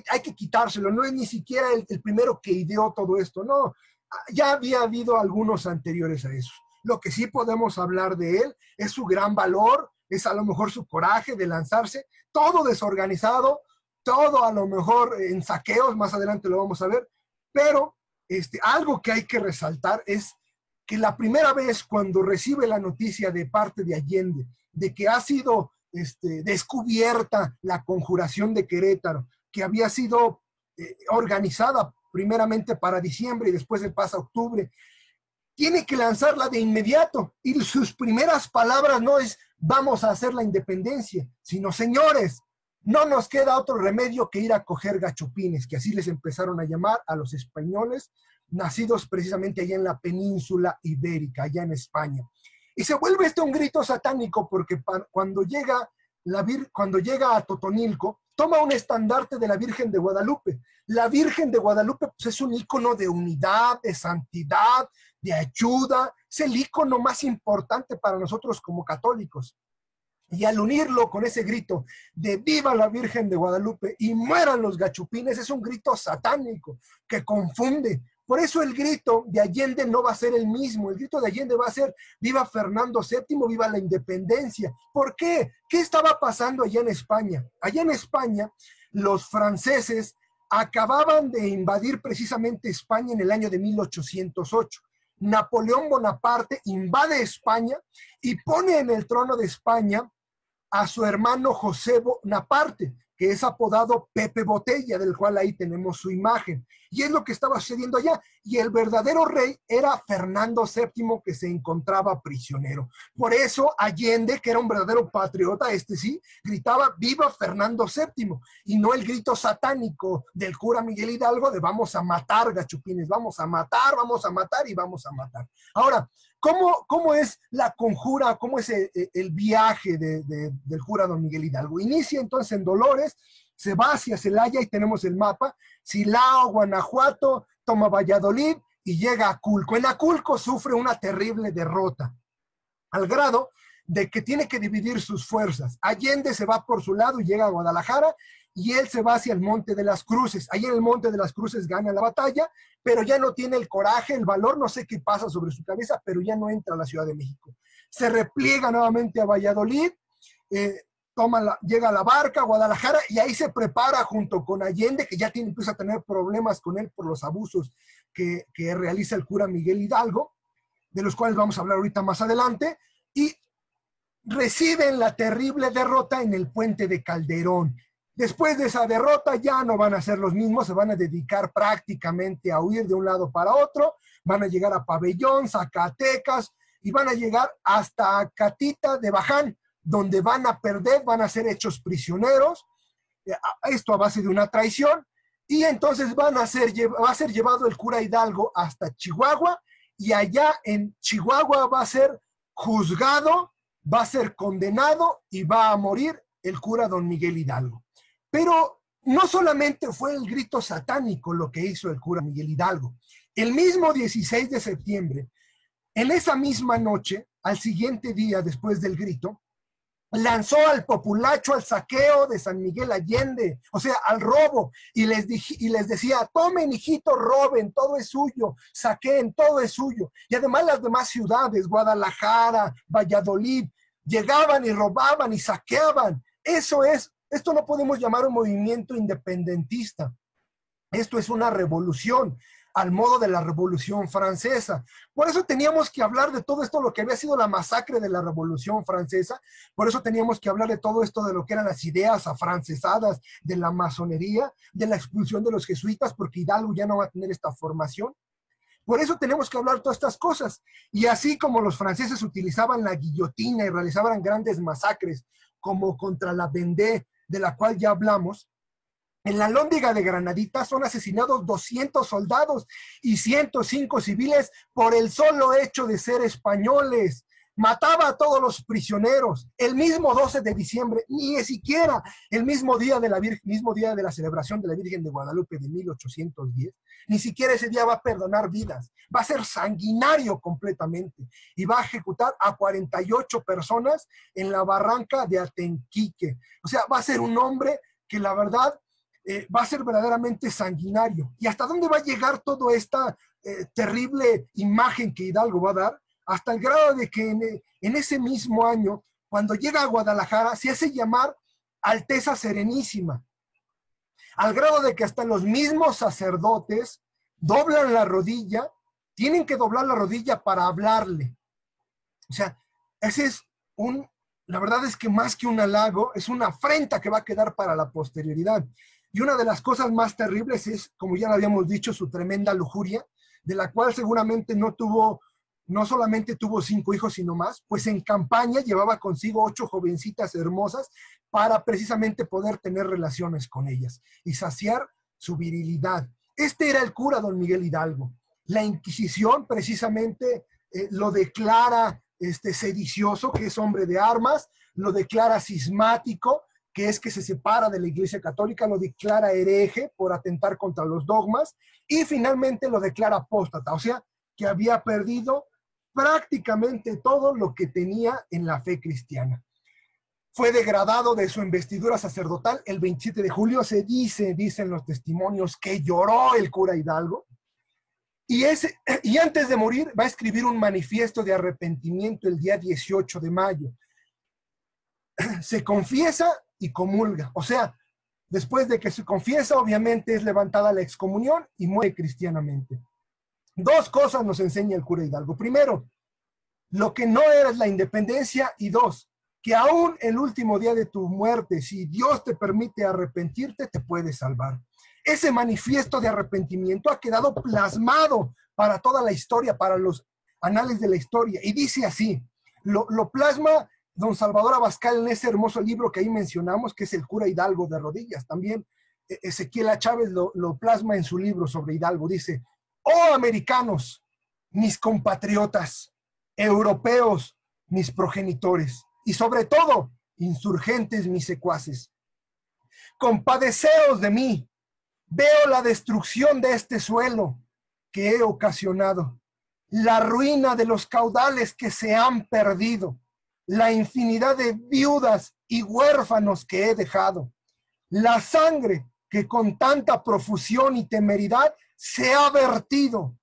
hay que quitárselo, no es ni siquiera el primero que ideó todo esto, no, ya había habido algunos anteriores a eso. Lo que sí podemos hablar de él es su gran valor, es a lo mejor su coraje de lanzarse, todo desorganizado, todo a lo mejor en saqueos, más adelante lo vamos a ver, pero algo que hay que resaltar es que la primera vez cuando recibe la noticia de parte de Allende de que ha sido descubierta la conjuración de Querétaro, que había sido organizada primeramente para diciembre y después se pasa a octubre, tiene que lanzarla de inmediato. Y sus primeras palabras no es vamos a hacer la independencia, sino señores, no nos queda otro remedio que ir a coger gachupines, que así les empezaron a llamar a los españoles, nacidos precisamente allá en la península ibérica, allá en España. Y se vuelve un grito satánico porque cuando llega a Totonilco, toma un estandarte de la Virgen de Guadalupe. La Virgen de Guadalupe pues, es un ícono de unidad, de santidad, de ayuda. Es el ícono más importante para nosotros como católicos. Y al unirlo con ese grito de viva la Virgen de Guadalupe y mueran los gachupines, es un grito satánico que confunde. Por eso el grito de Allende no va a ser el mismo. El grito de Allende va a ser viva Fernando VII, viva la independencia. ¿Por qué? ¿Qué estaba pasando allá en España? Allá en España, los franceses acababan de invadir precisamente España en el año de 1808. Napoleón Bonaparte invade España y pone en el trono de España a su hermano José Bonaparte, que es apodado Pepe Botella, del cual ahí tenemos su imagen. Y es lo que estaba sucediendo allá. Y el verdadero rey era Fernando VII, que se encontraba prisionero. Por eso Allende, que era un verdadero patriota, sí, gritaba ¡Viva Fernando VII! Y no el grito satánico del cura Miguel Hidalgo de vamos a matar, gachupines, vamos a matar y vamos a matar. Ahora, ¿cómo es la conjura, cómo es el viaje del cura don Miguel Hidalgo? Inicia entonces en Dolores, se va hacia Celaya y tenemos el mapa, Silao, Guanajuato, toma Valladolid y llega a Aculco. En Aculco sufre una terrible derrota, al grado de que tiene que dividir sus fuerzas. Allende se va por su lado y llega a Guadalajara, y él se va hacia el Monte de las Cruces. Ahí en el Monte de las Cruces gana la batalla, pero ya no tiene el coraje, el valor, no sé qué pasa sobre su cabeza, pero ya no entra a la Ciudad de México. Se repliega nuevamente a Valladolid, llega a la Barca, a Guadalajara, y ahí se prepara junto con Allende, que ya empieza a tener problemas con él por los abusos que realiza el cura Miguel Hidalgo, de los cuales vamos a hablar ahorita más adelante, y reciben la terrible derrota en el Puente de Calderón. Después de esa derrota ya no van a ser los mismos, se van a dedicar prácticamente a huir de un lado para otro, van a llegar a Pabellón, Zacatecas, y van a llegar hasta Catita de Baján, donde van a perder, van a ser hechos prisioneros, esto a base de una traición, y entonces va a ser llevado el cura Hidalgo hasta Chihuahua, y allá en Chihuahua va a ser juzgado, va a ser condenado y va a morir el cura don Miguel Hidalgo. Pero no solamente fue el grito satánico lo que hizo el cura Miguel Hidalgo. El mismo 16 de septiembre, en esa misma noche, al siguiente día después del grito, lanzó al populacho al saqueo de San Miguel Allende, o sea, al robo, y les decía, tomen, hijito, roben, todo es suyo, saqueen, todo es suyo. Y además las demás ciudades, Guadalajara, Valladolid, llegaban y robaban y saqueaban. Esto no podemos llamar un movimiento independentista. Esto es una revolución, al modo de la Revolución Francesa. Por eso teníamos que hablar de todo esto, lo que había sido la masacre de la Revolución Francesa. Por eso teníamos que hablar de todo esto, de lo que eran las ideas afrancesadas, de la masonería, de la expulsión de los jesuitas, porque Hidalgo ya no va a tener esta formación. Por eso tenemos que hablar de todas estas cosas. Y así como los franceses utilizaban la guillotina y realizaban grandes masacres, como contra la Vendée, de la cual ya hablamos, en la Alhóndiga de Granadita son asesinados 200 soldados y 105 civiles por el solo hecho de ser españoles. Mataba a todos los prisioneros. El mismo 12 de diciembre, ni siquiera el mismo día de la celebración de la Virgen de Guadalupe de 1810, ni siquiera ese día va a perdonar vidas. Va a ser sanguinario completamente y va a ejecutar a 48 personas en la barranca de Atenquique. O sea, va a ser un hombre que la verdad va a ser verdaderamente sanguinario. ¿Y hasta dónde va a llegar toda esta terrible imagen que Hidalgo va a dar? Hasta el grado de que en ese mismo año, cuando llega a Guadalajara, se hace llamar Alteza Serenísima, al grado de que hasta los mismos sacerdotes doblan la rodilla, tienen que doblar la rodilla para hablarle. O sea, la verdad es que más que un halago, es una afrenta que va a quedar para la posterioridad. Y una de las cosas más terribles es, como ya lo habíamos dicho, su tremenda lujuria, de la cual seguramente no solamente tuvo 5 hijos, sino más, pues en campaña llevaba consigo 8 jovencitas hermosas para precisamente poder tener relaciones con ellas y saciar su virilidad. Este era el cura don Miguel Hidalgo. La Inquisición precisamente lo declara sedicioso, que es hombre de armas, lo declara cismático, que es que se separa de la Iglesia Católica, lo declara hereje por atentar contra los dogmas, y finalmente lo declara apóstata, o sea, que había perdido prácticamente todo lo que tenía en la fe cristiana. Fue degradado de su investidura sacerdotal el 27 de julio, dicen los testimonios, que lloró el cura Hidalgo, y antes de morir va a escribir un manifiesto de arrepentimiento el día 18 de mayo. Se confiesa y comulga, o sea, después de que se confiesa, obviamente es levantada la excomunión y muere cristianamente. 2 cosas nos enseña el cura Hidalgo. Primero, lo que no era la independencia, y 2, que aún el último día de tu muerte, si Dios te permite arrepentirte, te puede salvar. ese manifiesto de arrepentimiento ha quedado plasmado para toda la historia, para los anales de la historia. Y dice así, lo plasma don Salvador Abascal en ese hermoso libro que ahí mencionamos, que es El cura Hidalgo de rodillas. También Ezequiel A. Chávez lo plasma en su libro sobre Hidalgo. Dice, oh americanos, mis compatriotas, europeos, mis progenitores, y sobre todo, insurgentes, mis secuaces. Compadeceos de mí, veo la destrucción de este suelo que he ocasionado, la ruina de los caudales que se han perdido, la infinidad de viudas y huérfanos que he dejado, la sangre que con tanta profusión y temeridad se ha vertido,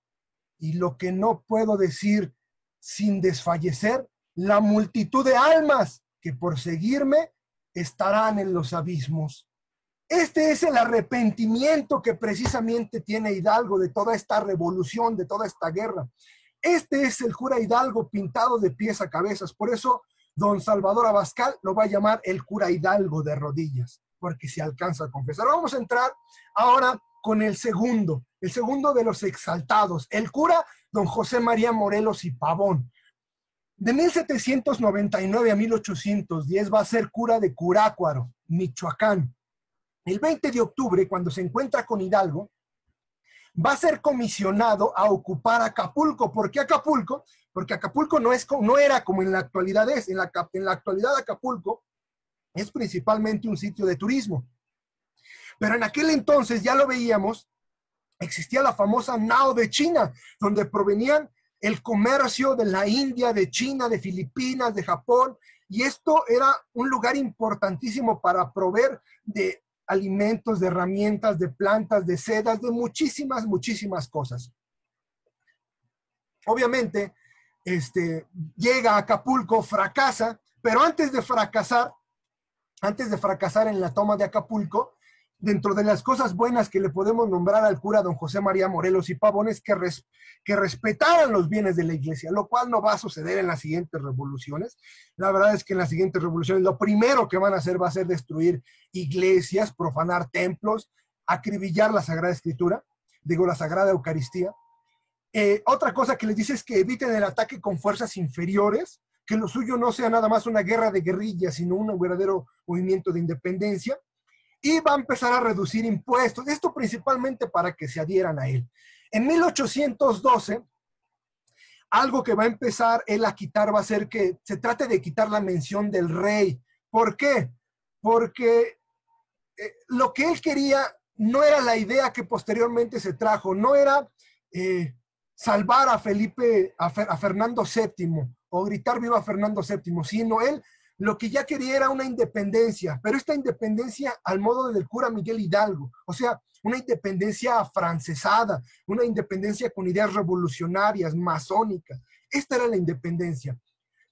y lo que no puedo decir sin desfallecer, la multitud de almas que por seguirme estarán en los abismos. Este es el arrepentimiento que precisamente tiene Hidalgo de toda esta revolución, de toda esta guerra. Este es el cura Hidalgo pintado de pies a cabezas. Por eso don Salvador Abascal lo va a llamar el cura Hidalgo de rodillas, porque se alcanza a confesar. Vamos a entrar ahora con el segundo de los exaltados, el cura don José María Morelos y Pavón. De 1799 a 1810 va a ser cura de Curácuaro, Michoacán. El 20 de octubre, cuando se encuentra con Hidalgo, va a ser comisionado a ocupar Acapulco. ¿Por qué Acapulco? Porque Acapulco no era como en la actualidad es. En la actualidad Acapulco es principalmente un sitio de turismo. Pero en aquel entonces, ya lo veíamos, existía la famosa nao de China, donde provenían el comercio de la India, de China, de Filipinas, de Japón, y esto era un lugar importantísimo para proveer de alimentos, de herramientas, de plantas, de sedas, de muchísimas, muchísimas cosas. Obviamente, llega a Acapulco, fracasa, pero antes de fracasar en la toma de Acapulco, dentro de las cosas buenas que le podemos nombrar al cura don José María Morelos y Pavón es que respetaran los bienes de la iglesia, lo cual no va a suceder en las siguientes revoluciones. La verdad es que en las siguientes revoluciones lo primero que van a hacer va a ser destruir iglesias, profanar templos, acribillar la Sagrada Escritura, la Sagrada Eucaristía. Otra cosa que les dice es que eviten el ataque con fuerzas inferiores, que lo suyo no sea nada más una guerra de guerrillas, sino un verdadero movimiento de independencia. Y va a empezar a reducir impuestos, esto principalmente para que se adhieran a él. En 1812, algo que va a empezar él a quitar va a ser que se trate de quitar la mención del rey. ¿Por qué? Porque lo que él quería no era la idea que posteriormente se trajo, no era salvar a Fernando VII o gritar viva Fernando VII, sino él lo que ya quería era una independencia, pero esta independencia al modo del cura Miguel Hidalgo, o sea, una independencia afrancesada, una independencia con ideas revolucionarias, masónicas. Esta era la independencia.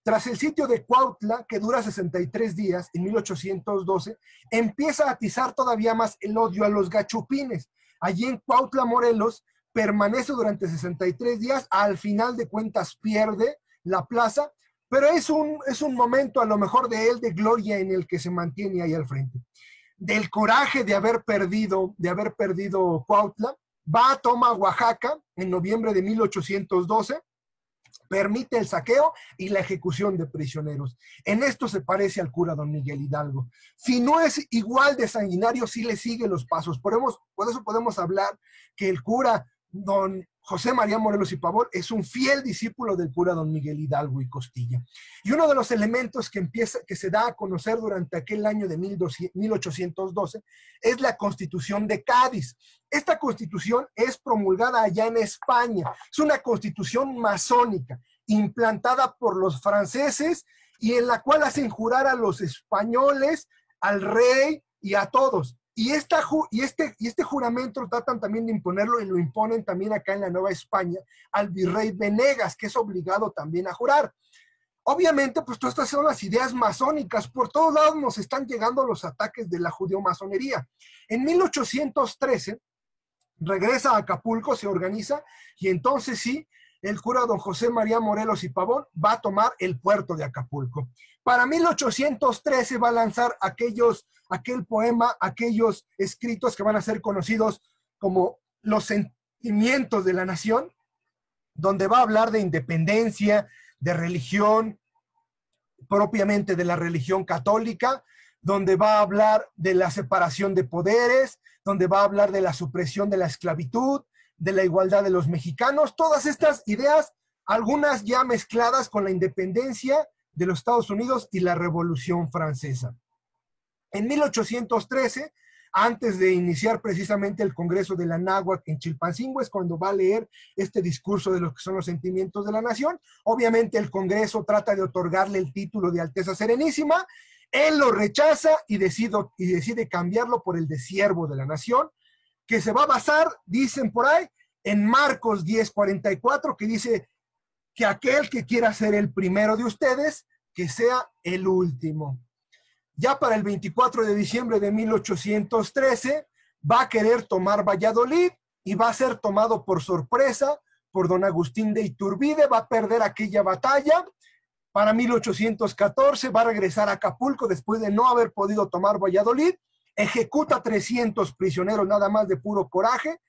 Tras el sitio de Cuautla, que dura 63 días, en 1812, empieza a atizar todavía más el odio a los gachupines. Allí en Cuautla, Morelos, permanece durante 63 días, al final de cuentas pierde la plaza, pero es un momento a lo mejor de él de gloria en el que se mantiene ahí al frente. Del coraje de haber perdido Cuautla, va a tomar Oaxaca en noviembre de 1812, permite el saqueo y la ejecución de prisioneros. En esto se parece al cura don Miguel Hidalgo. Si no es igual de sanguinario, sí le sigue los pasos. Por eso podemos hablar que el cura don José María Morelos y Pavón es un fiel discípulo del cura don Miguel Hidalgo y Costilla. Y uno de los elementos que se da a conocer durante aquel año de 1812 es la Constitución de Cádiz. Esta constitución es promulgada allá en España. Es una constitución masónica, implantada por los franceses y en la cual hacen jurar a los españoles, al rey y a todos. Y este juramento tratan también de imponerlo y lo imponen también acá en la Nueva España al virrey Venegas, que es obligado también a jurar. Obviamente, pues todas estas son las ideas masónicas. Por todos lados nos están llegando los ataques de la judeo-masonería. En 1813 regresa a Acapulco, se organiza y entonces sí, el cura don José María Morelos y Pavón va a tomar el puerto de Acapulco. Para 1813 va a lanzar aquel poema, aquellos escritos que van a ser conocidos como Los sentimientos de la nación, donde va a hablar de independencia, de religión, propiamente de la religión católica, donde va a hablar de la separación de poderes, donde va a hablar de la supresión de la esclavitud, de la igualdad de los mexicanos, todas estas ideas, algunas ya mezcladas con la independencia de los Estados Unidos y la Revolución Francesa. En 1813, antes de iniciar precisamente el Congreso de la Náhuac en Chilpancingo, es cuando va a leer este discurso de lo que son los sentimientos de la nación. Obviamente el Congreso trata de otorgarle el título de Alteza Serenísima, él lo rechaza y decide cambiarlo por el de Siervo de la Nación, que se va a basar, dicen por ahí, en Marcos 10:44, que dice que aquel que quiera ser el primero de ustedes, que sea el último. Ya para el 24 de diciembre de 1813 va a querer tomar Valladolid y va a ser tomado por sorpresa por don Agustín de Iturbide, va a perder aquella batalla. Para 1814 va a regresar a Acapulco después de no haber podido tomar Valladolid, ejecuta 300 prisioneros nada más de puro coraje,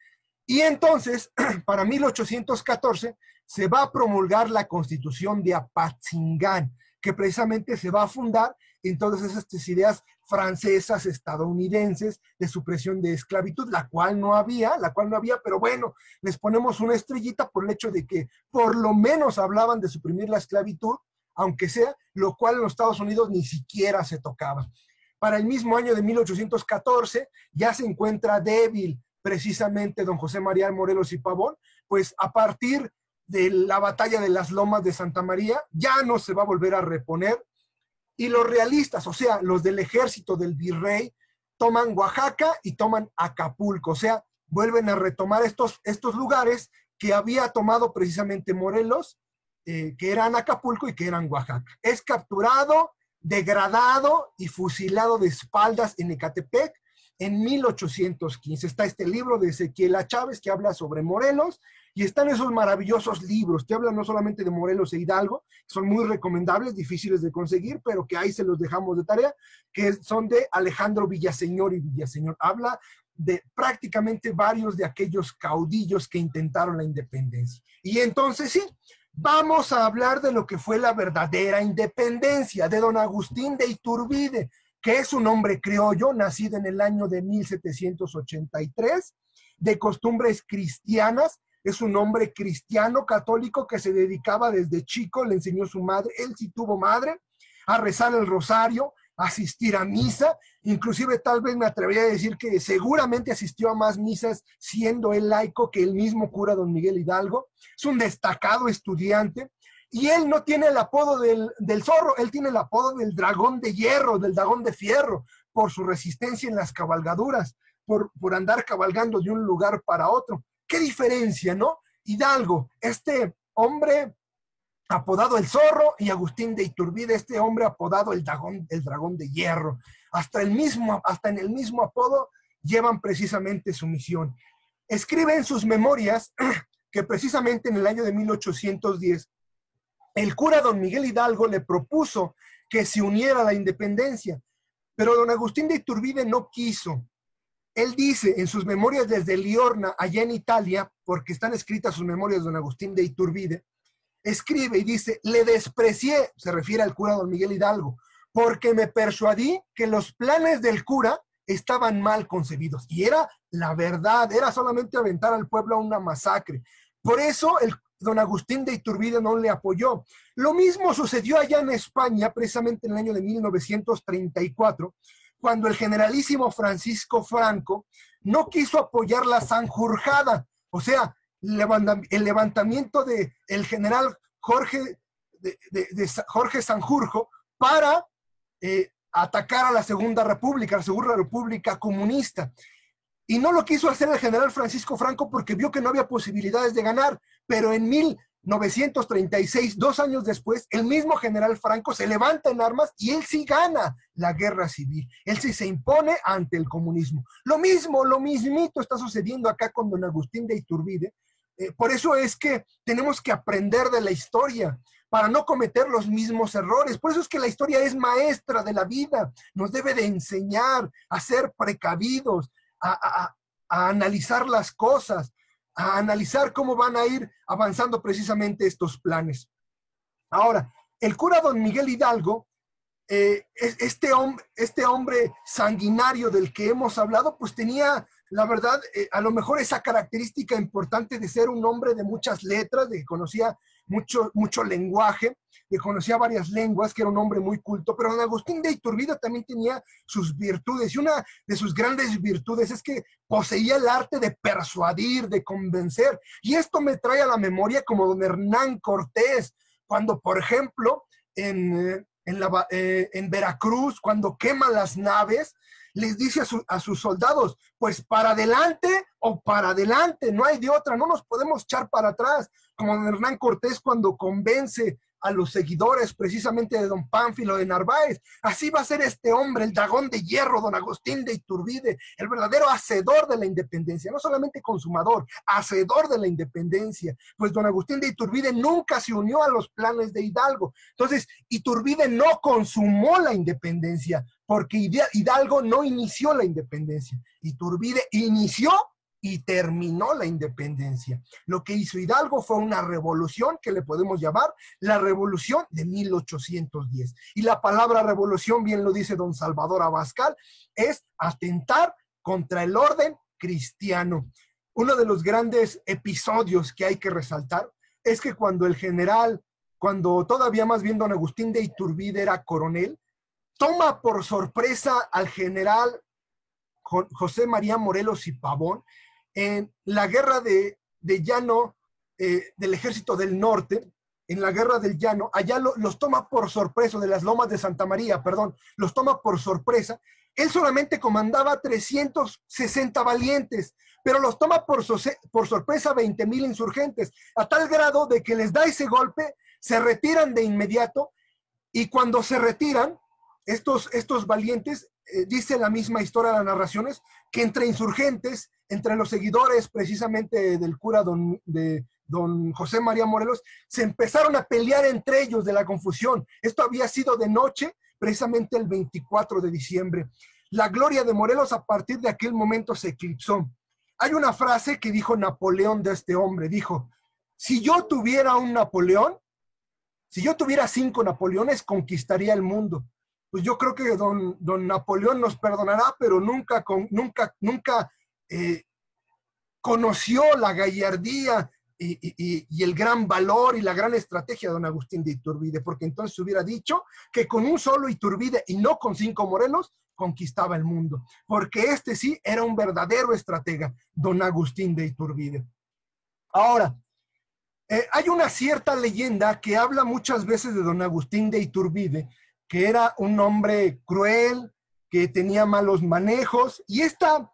y entonces para 1814 se va a promulgar la Constitución de Apatzingán, que precisamente se va a fundar en todas estas ideas francesas, estadounidenses, de supresión de esclavitud, la cual no había, pero bueno, les ponemos una estrellita por el hecho de que por lo menos hablaban de suprimir la esclavitud, aunque sea, lo cual en los Estados Unidos ni siquiera se tocaba. Para el mismo año de 1814 ya se encuentra débil precisamente don José María Morelos y Pavón, pues a partir de la batalla de las Lomas de Santa María ya no se va a volver a reponer, y los realistas, o sea, los del ejército del virrey, toman Oaxaca y toman Acapulco, o sea, vuelven a retomar estos lugares que había tomado precisamente Morelos, que eran Acapulco y que eran Oaxaca. Es capturado, degradado y fusilado de espaldas en Ecatepec en 1815. Está este libro de Ezequiel A. Chávez que habla sobre Morelos, y están esos maravillosos libros que hablan no solamente de Morelos e Hidalgo, que son muy recomendables, difíciles de conseguir, pero que ahí se los dejamos de tarea, que son de Alejandro Villaseñor y Villaseñor. Habla de prácticamente varios de aquellos caudillos que intentaron la independencia. Y entonces sí, vamos a hablar de lo que fue la verdadera independencia, de don Agustín de Iturbide, que es un hombre criollo, nacido en el año de 1783, de costumbres cristianas. Es un hombre cristiano católico que se dedicaba desde chico, le enseñó su madre, él sí tuvo madre, a rezar el rosario, a asistir a misa, inclusive tal vez me atrevería a decir que seguramente asistió a más misas siendo él laico que el mismo cura don Miguel Hidalgo. Es un destacado estudiante, y él no tiene el apodo del zorro, él tiene el apodo del dragón de hierro, del dragón de fierro, por su resistencia en las cabalgaduras, por andar cabalgando de un lugar para otro. ¿Qué diferencia, no? Hidalgo, este hombre apodado el zorro, y Agustín de Iturbide, este hombre apodado el dragón de hierro. Hasta en el mismo apodo llevan precisamente su misión. Escribe en sus memorias que precisamente en el año de 1810, el cura don Miguel Hidalgo le propuso que se uniera a la independencia, pero don Agustín de Iturbide no quiso. Él dice en sus memorias desde Liorna, allá en Italia, porque están escritas sus memorias de don Agustín de Iturbide, escribe y dice: le desprecié, se refiere al cura don Miguel Hidalgo, porque me persuadí que los planes del cura estaban mal concebidos. Y era la verdad, era solamente aventar al pueblo a una masacre. Por eso don Agustín de Iturbide no le apoyó. Lo mismo sucedió allá en España, precisamente en el año de 1934, cuando el generalísimo Francisco Franco no quiso apoyar la Sanjurjada, o sea, el levantamiento del general Jorge Sanjurjo para atacar a la Segunda República comunista. Y no lo quiso hacer el general Francisco Franco porque vio que no había posibilidades de ganar, pero en 1936, 2 años después, el mismo general Franco se levanta en armas y él sí gana la guerra civil. Él sí se impone ante el comunismo. Lo mismito está sucediendo acá con don Agustín de Iturbide, Por eso es que tenemos que aprender de la historia para no cometer los mismos errores. Por eso es que la historia es maestra de la vida. Nos debe de enseñar a ser precavidos, a analizar las cosas, a analizar cómo van a ir avanzando precisamente estos planes. Ahora, el cura don Miguel Hidalgo, este hombre sanguinario del que hemos hablado, pues tenía, la verdad, a lo mejor esa característica importante de ser un hombre de muchas letras, de que conocía mucho lenguaje, que conocía varias lenguas, que era un hombre muy culto, pero don Agustín de Iturbide también tenía sus virtudes, y una de sus grandes virtudes es que poseía el arte de persuadir, de convencer, y esto me trae a la memoria como don Hernán Cortés, cuando, por ejemplo, en Veracruz, cuando queman las naves, les dice a sus soldados, pues para adelante o para adelante, no hay de otra, no nos podemos echar para atrás, como don Hernán Cortés cuando convence a los seguidores precisamente de don Pánfilo de Narváez. Así va a ser este hombre, el dragón de hierro, don Agustín de Iturbide, el verdadero hacedor de la independencia, no solamente consumador, hacedor de la independencia. Pues don Agustín de Iturbide nunca se unió a los planes de Hidalgo. Entonces, Iturbide no consumó la independencia, porque Hidalgo no inició la independencia. Iturbide inició y terminó la independencia. Lo que hizo Hidalgo fue una revolución que le podemos llamar la revolución de 1810. Y la palabra revolución, bien lo dice don Salvador Abascal, es atentar contra el orden cristiano. Uno de los grandes episodios que hay que resaltar es que cuando el general, cuando todavía más bien don Agustín de Iturbide era coronel, toma por sorpresa al general José María Morelos y Pavón en la guerra de llano del Ejército del Norte, en la guerra del llano, allá los toma por sorpresa, de las Lomas de Santa María, perdón, los toma por sorpresa. Él solamente comandaba 360 valientes, pero los toma por sorpresa 20,000 insurgentes, a tal grado de que les da ese golpe, se retiran de inmediato, y cuando se retiran, estos valientes, dice la misma historia de las narraciones, que entre insurgentes, entre los seguidores precisamente del cura de don José María Morelos, se empezaron a pelear entre ellos de la confusión. Esto había sido de noche, precisamente el 24 de diciembre. La gloria de Morelos a partir de aquel momento se eclipsó. Hay una frase que dijo Napoleón de este hombre, dijo, si yo tuviera un Napoleón, si yo tuviera 5 Napoleones, conquistaría el mundo. Pues yo creo que don Napoleón nos perdonará, pero nunca conoció la gallardía y el gran valor y la gran estrategia de don Agustín de Iturbide, porque entonces hubiera dicho que con un solo Iturbide y no con 5 Morelos conquistaba el mundo, porque este sí era un verdadero estratega, don Agustín de Iturbide. Ahora, hay una cierta leyenda que habla muchas veces de don Agustín de Iturbide, que era un hombre cruel, que tenía malos manejos, y esta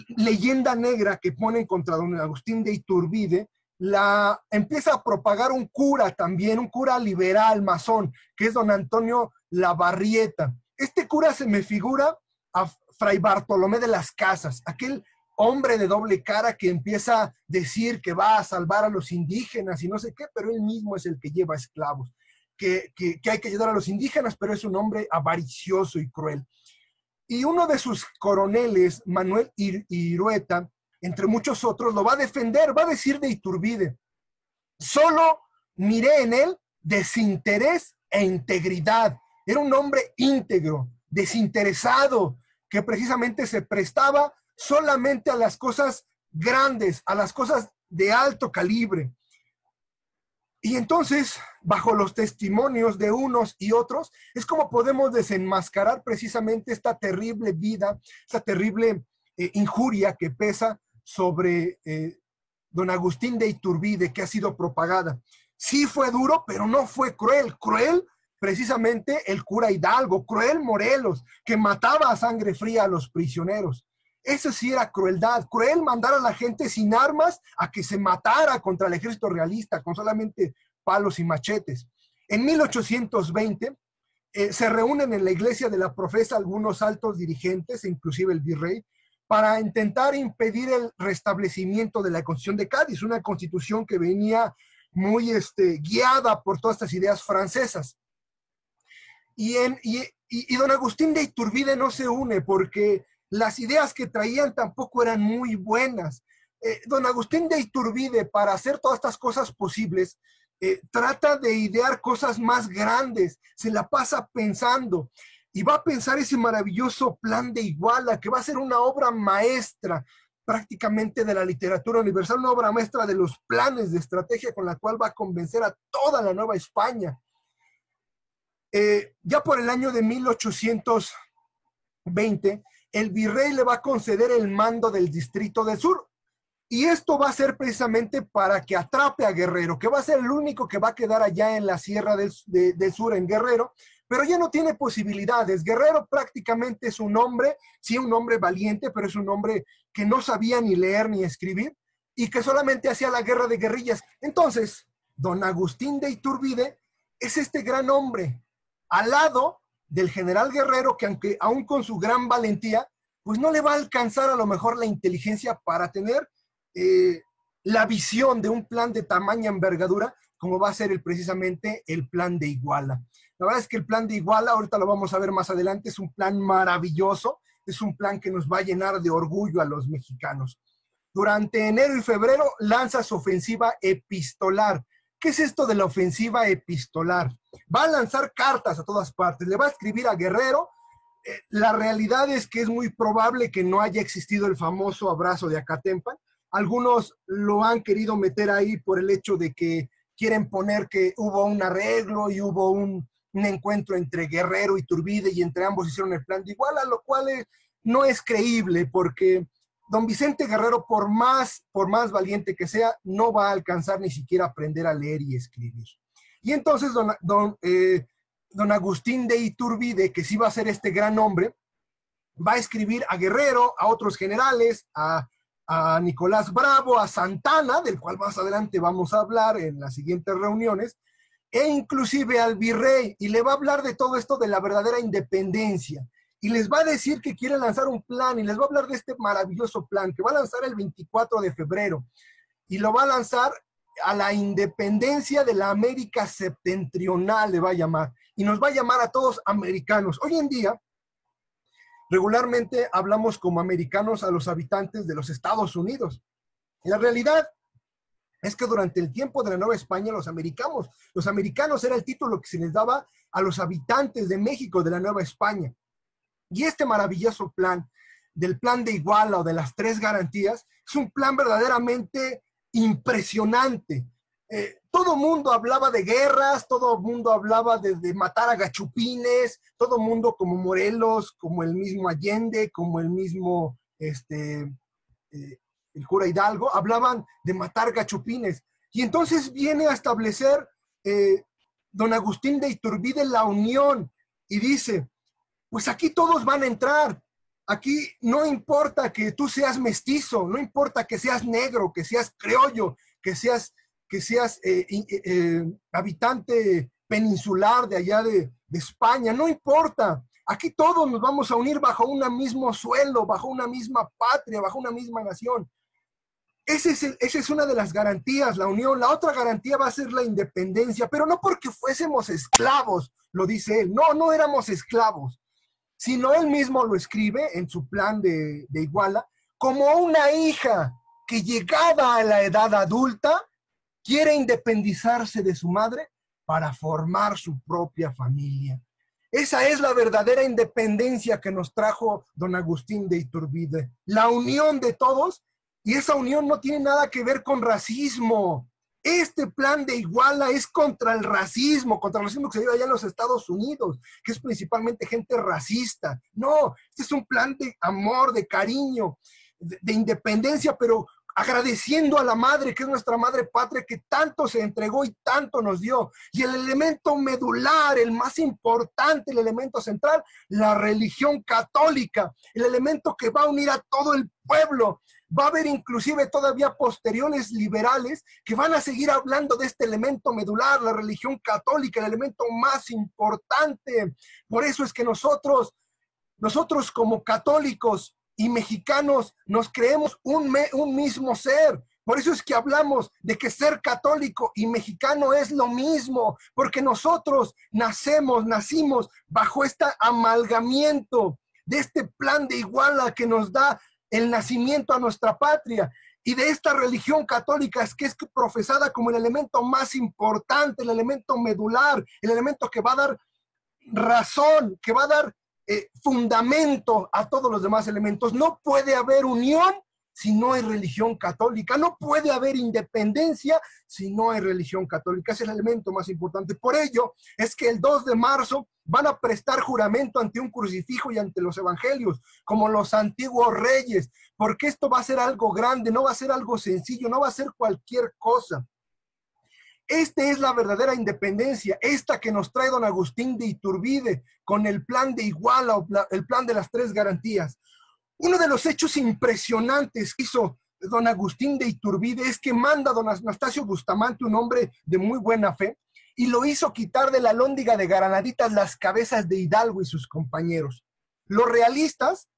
leyenda negra que ponen contra don Agustín de Iturbide la empieza a propagar un cura también, un cura liberal, masón, que es don Antonio Labarrieta. Este cura se me figura a Fray Bartolomé de las Casas, aquel hombre de doble cara que empieza a decir que va a salvar a los indígenas y no sé qué, pero él mismo es el que lleva esclavos, que hay que ayudar a los indígenas, pero es un hombre avaricioso y cruel. Y uno de sus coroneles, Manuel Irueta, entre muchos otros, lo va a defender, va a decir de Iturbide, solo miré en él desinterés e integridad. Era un hombre íntegro, desinteresado, que precisamente se prestaba solamente a las cosas grandes, a las cosas de alto calibre. Y entonces, bajo los testimonios de unos y otros, es como podemos desenmascarar precisamente esta terrible vida, esta terrible injuria que pesa sobre don Agustín de Iturbide, que ha sido propagada. Sí fue duro, pero no fue cruel. Cruel precisamente el cura Hidalgo, cruel Morelos, que mataba a sangre fría a los prisioneros. Eso sí era crueldad, cruel mandar a la gente sin armas a que se matara contra el ejército realista con solamente palos y machetes. En 1820 se reúnen en la iglesia de la Profesa algunos altos dirigentes, inclusive el virrey, para intentar impedir el restablecimiento de la Constitución de Cádiz, una constitución que venía muy guiada por todas estas ideas francesas. Y don Agustín de Iturbide no se une porque las ideas que traían tampoco eran muy buenas. Don Agustín de Iturbide, para hacer todas estas cosas posibles, trata de idear cosas más grandes, se la pasa pensando y va a pensar ese maravilloso plan de Iguala, que va a ser una obra maestra prácticamente de la literatura universal, una obra maestra de los planes de estrategia con la cual va a convencer a toda la Nueva España. Ya por el año de 1820, el virrey le va a conceder el mando del Distrito del Sur. Y esto va a ser precisamente para que atrape a Guerrero, que va a ser el único que va a quedar allá en la Sierra del Sur, en Guerrero, pero ya no tiene posibilidades. Guerrero prácticamente es un hombre, sí, un hombre valiente, pero es un hombre que no sabía ni leer ni escribir y que solamente hacía la guerra de guerrillas. Entonces, don Agustín de Iturbide es este gran hombre, al lado del general Guerrero, que aunque aún con su gran valentía, pues no le va a alcanzar a lo mejor la inteligencia para tener la visión de un plan de tamaña envergadura, como va a ser precisamente el plan de Iguala. La verdad es que el plan de Iguala, ahorita lo vamos a ver más adelante, es un plan maravilloso, es un plan que nos va a llenar de orgullo a los mexicanos. Durante enero y febrero lanza su ofensiva epistolar. ¿Qué es esto de la ofensiva epistolar? Va a lanzar cartas a todas partes, le va a escribir a Guerrero. La realidad es que es muy probable que no haya existido el famoso abrazo de Acatempan. Algunos lo han querido meter ahí por el hecho de que quieren poner que hubo un arreglo y hubo un encuentro entre Guerrero y Iturbide y entre ambos hicieron el plan de Iguala, lo cual no es creíble porque don Vicente Guerrero, por más valiente que sea, no va a alcanzar ni siquiera a aprender a leer y escribir. Y entonces don Agustín de Iturbide, que sí va a ser este gran hombre, va a escribir a Guerrero, a otros generales, a Nicolás Bravo, a Santana, del cual más adelante vamos a hablar en las siguientes reuniones, e inclusive al virrey, y le va a hablar de todo esto de la verdadera independencia, y les va a decir que quiere lanzar un plan, y les va a hablar de este maravilloso plan, que va a lanzar el 24 de febrero, y lo va a lanzar a la independencia de la América septentrional, le va a llamar, y nos va a llamar a todos americanos. Hoy en día, regularmente hablamos como americanos a los habitantes de los Estados Unidos. La realidad es que durante el tiempo de la Nueva España, los americanos era el título que se les daba a los habitantes de México, de la Nueva España. Y este maravilloso plan, del plan de Iguala o de las tres garantías, es un plan verdaderamente impresionante. Todo mundo hablaba de guerras, todo mundo hablaba de matar a gachupines, todo mundo como Morelos, como el mismo Allende, como el mismo el cura Hidalgo, hablaban de matar gachupines. Y entonces viene a establecer don Agustín de Iturbide la unión y dice, pues aquí todos van a entrar. Aquí no importa que tú seas mestizo, no importa que seas negro, que seas criollo, que seas habitante peninsular de allá de España, no importa. Aquí todos nos vamos a unir bajo un mismo suelo, bajo una misma patria, bajo una misma nación. Esa es una de las garantías, la unión. La otra garantía va a ser la independencia, pero no porque fuésemos esclavos, lo dice él. No, no éramos esclavos, sino él mismo lo escribe en su plan de Iguala, como una hija que llegada a la edad adulta quiere independizarse de su madre para formar su propia familia. Esa es la verdadera independencia que nos trajo don Agustín de Iturbide, la unión de todos, y esa unión no tiene nada que ver con racismo. Este plan de Iguala es contra el racismo que se vive allá en los Estados Unidos, que es principalmente gente racista. No, este es un plan de amor, de cariño, de independencia, pero agradeciendo a la madre, que es nuestra madre patria, que tanto se entregó y tanto nos dio. Y el elemento medular, el más importante, el elemento central, la religión católica, el elemento que va a unir a todo el pueblo. Va a haber inclusive todavía posteriores liberales que van a seguir hablando de este elemento medular, la religión católica, el elemento más importante. Por eso es que nosotros como católicos y mexicanos nos creemos un mismo ser. Por eso es que hablamos de que ser católico y mexicano es lo mismo, porque nosotros nacimos bajo este amalgamiento de este plan de Iguala que nos da el nacimiento a nuestra patria y de esta religión católica que es profesada como el elemento más importante, el elemento medular, el elemento que va a dar razón, que va a dar fundamento a todos los demás elementos. No puede haber unión si no hay religión católica. No puede haber independencia si no hay religión católica. Ese es el elemento más importante. Por ello es que el 2 de marzo van a prestar juramento ante un crucifijo y ante los evangelios, como los antiguos reyes, porque esto va a ser algo grande, no va a ser algo sencillo, no va a ser cualquier cosa. Esta es la verdadera independencia, esta que nos trae don Agustín de Iturbide con el plan de Iguala, o el plan de las 3 garantías. Uno de los hechos impresionantes que hizo don Agustín de Iturbide es que manda a don Anastasio Bustamante, un hombre de muy buena fe, y lo hizo quitar de la alhóndiga de Granaditas las cabezas de Hidalgo y sus compañeros. Los realistas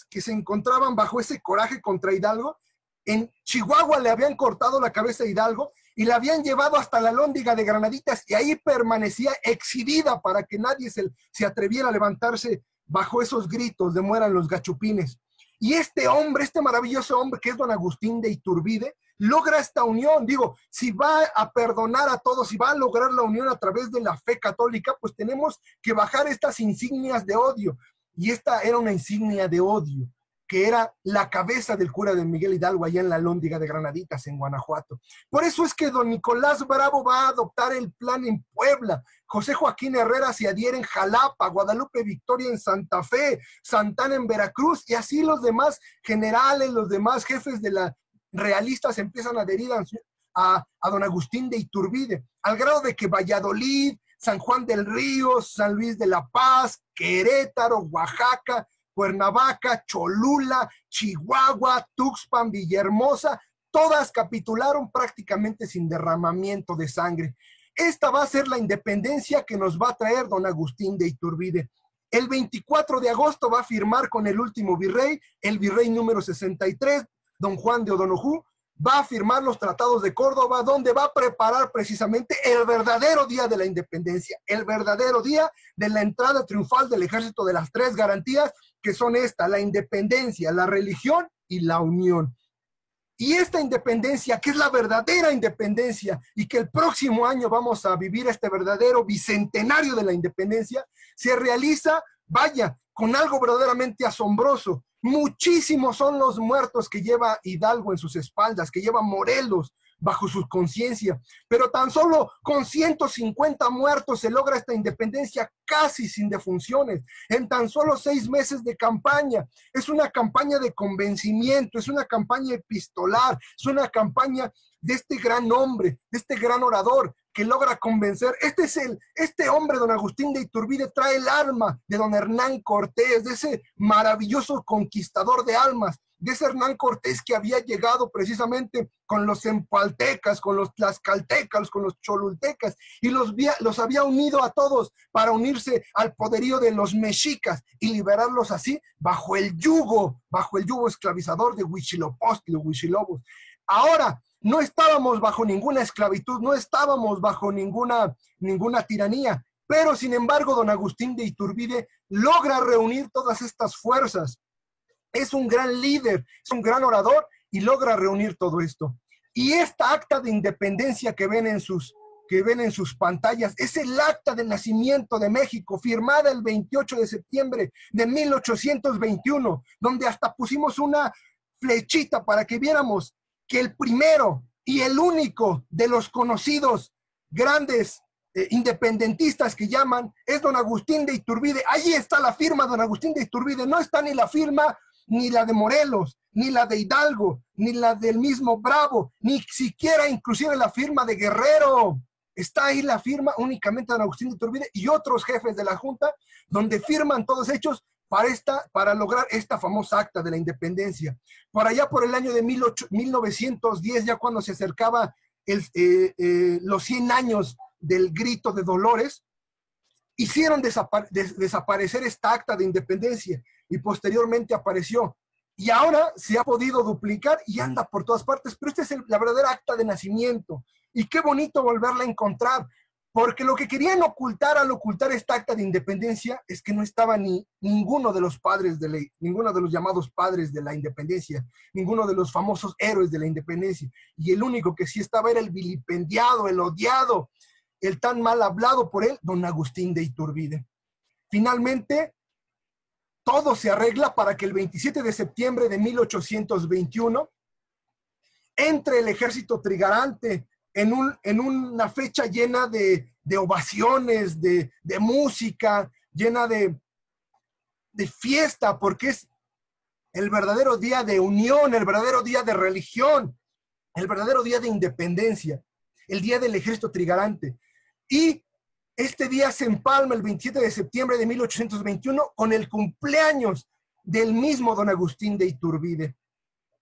que se encontraban bajo ese coraje contra Hidalgo, en Chihuahua le habían cortado la cabeza a Hidalgo y la habían llevado hasta la alhóndiga de Granaditas y ahí permanecía exhibida para que nadie se atreviera a levantarse bajo esos gritos de mueran los gachupines. Y este hombre, este maravilloso hombre que es don Agustín de Iturbide, logra esta unión. Digo, si va a perdonar a todos, si va a lograr la unión a través de la fe católica, pues tenemos que bajar estas insignias de odio. Y esta era una insignia de odio, que era la cabeza del cura de Miguel Hidalgo allá en la alhóndiga de Granaditas, en Guanajuato. Por eso es que don Nicolás Bravo va a adoptar el plan en Puebla, José Joaquín Herrera se adhiere en Jalapa, Guadalupe Victoria en Santa Fe, Santana en Veracruz, y así los demás generales, los demás jefes de la realistas empiezan a adherir a don Agustín de Iturbide, al grado de que Valladolid, San Juan del Río, San Luis de la Paz, Querétaro, Oaxaca, Cuernavaca, Cholula, Chihuahua, Tuxpan, Villahermosa, todas capitularon prácticamente sin derramamiento de sangre. Esta va a ser la independencia que nos va a traer don Agustín de Iturbide. El 24 de agosto va a firmar con el último virrey, el virrey número 63, don Juan de O'Donoghue, va a firmar los tratados de Córdoba, donde va a preparar precisamente el verdadero día de la independencia, el verdadero día de la entrada triunfal del ejército de las 3 garantías, que son la independencia, la religión y la unión. Y esta independencia, que es la verdadera independencia, y que el próximo año vamos a vivir este verdadero bicentenario de la independencia, se realiza, vaya, con algo verdaderamente asombroso. Muchísimos son los muertos que lleva Hidalgo en sus espaldas, que lleva Morelos bajo su conciencia, pero tan solo con 150 muertos se logra esta independencia casi sin defunciones, en tan solo 6 meses de campaña. Es una campaña de convencimiento, es una campaña epistolar, es una campaña de este gran hombre, de este gran orador que logra convencer. Este hombre, don Agustín de Iturbide, trae el alma de don Hernán Cortés, de ese maravilloso conquistador de almas, de ese Hernán Cortés que había llegado precisamente con los empaltecas, con los tlaxcaltecas, con los cholultecas, y los había unido a todos para unirse al poderío de los mexicas y liberarlos así bajo el yugo esclavizador de Huitzilopochtli, de Huitzilobos. Ahora, no estábamos bajo ninguna esclavitud, no estábamos bajo ninguna tiranía, pero sin embargo don Agustín de Iturbide logra reunir todas estas fuerzas. Es un gran líder, es un gran orador y logra reunir todo esto. Y esta acta de independencia que ven en sus pantallas es el acta de nacimiento de México, firmada el 28 de septiembre de 1821, donde hasta pusimos una flechita para que viéramos que el primero y el único de los conocidos grandes independentistas que llaman es don Agustín de Iturbide. Allí está la firma de don Agustín de Iturbide, no está ni la firma ni la de Morelos, ni la de Hidalgo, ni la del mismo Bravo, ni siquiera inclusive la firma de Guerrero. Está ahí la firma únicamente de don Agustín de Iturbide y otros jefes de la Junta, donde firman todos hechos para lograr esta famosa acta de la independencia. Por allá por el año de 1910, ya cuando se acercaba los 100 años del grito de Dolores, hicieron desaparecer esta acta de independencia y posteriormente apareció. Y ahora se ha podido duplicar y anda por todas partes, pero esta es la verdadera acta de nacimiento. Y qué bonito volverla a encontrar, porque lo que querían ocultar al ocultar esta acta de independencia es que no estaba ninguno de los padres de ley, ninguno de los llamados padres de la independencia, ninguno de los famosos héroes de la independencia. Y el único que sí estaba era el vilipendiado, el odiado, el tan mal hablado por él, don Agustín de Iturbide. Finalmente, todo se arregla para que el 27 de septiembre de 1821 entre el ejército trigarante en una fecha llena de ovaciones, de música, llena de fiesta, porque es el verdadero día de unión, el verdadero día de religión, el verdadero día de independencia, el día del ejército trigarante. Y este día se empalma el 27 de septiembre de 1821 con el cumpleaños del mismo don Agustín de Iturbide.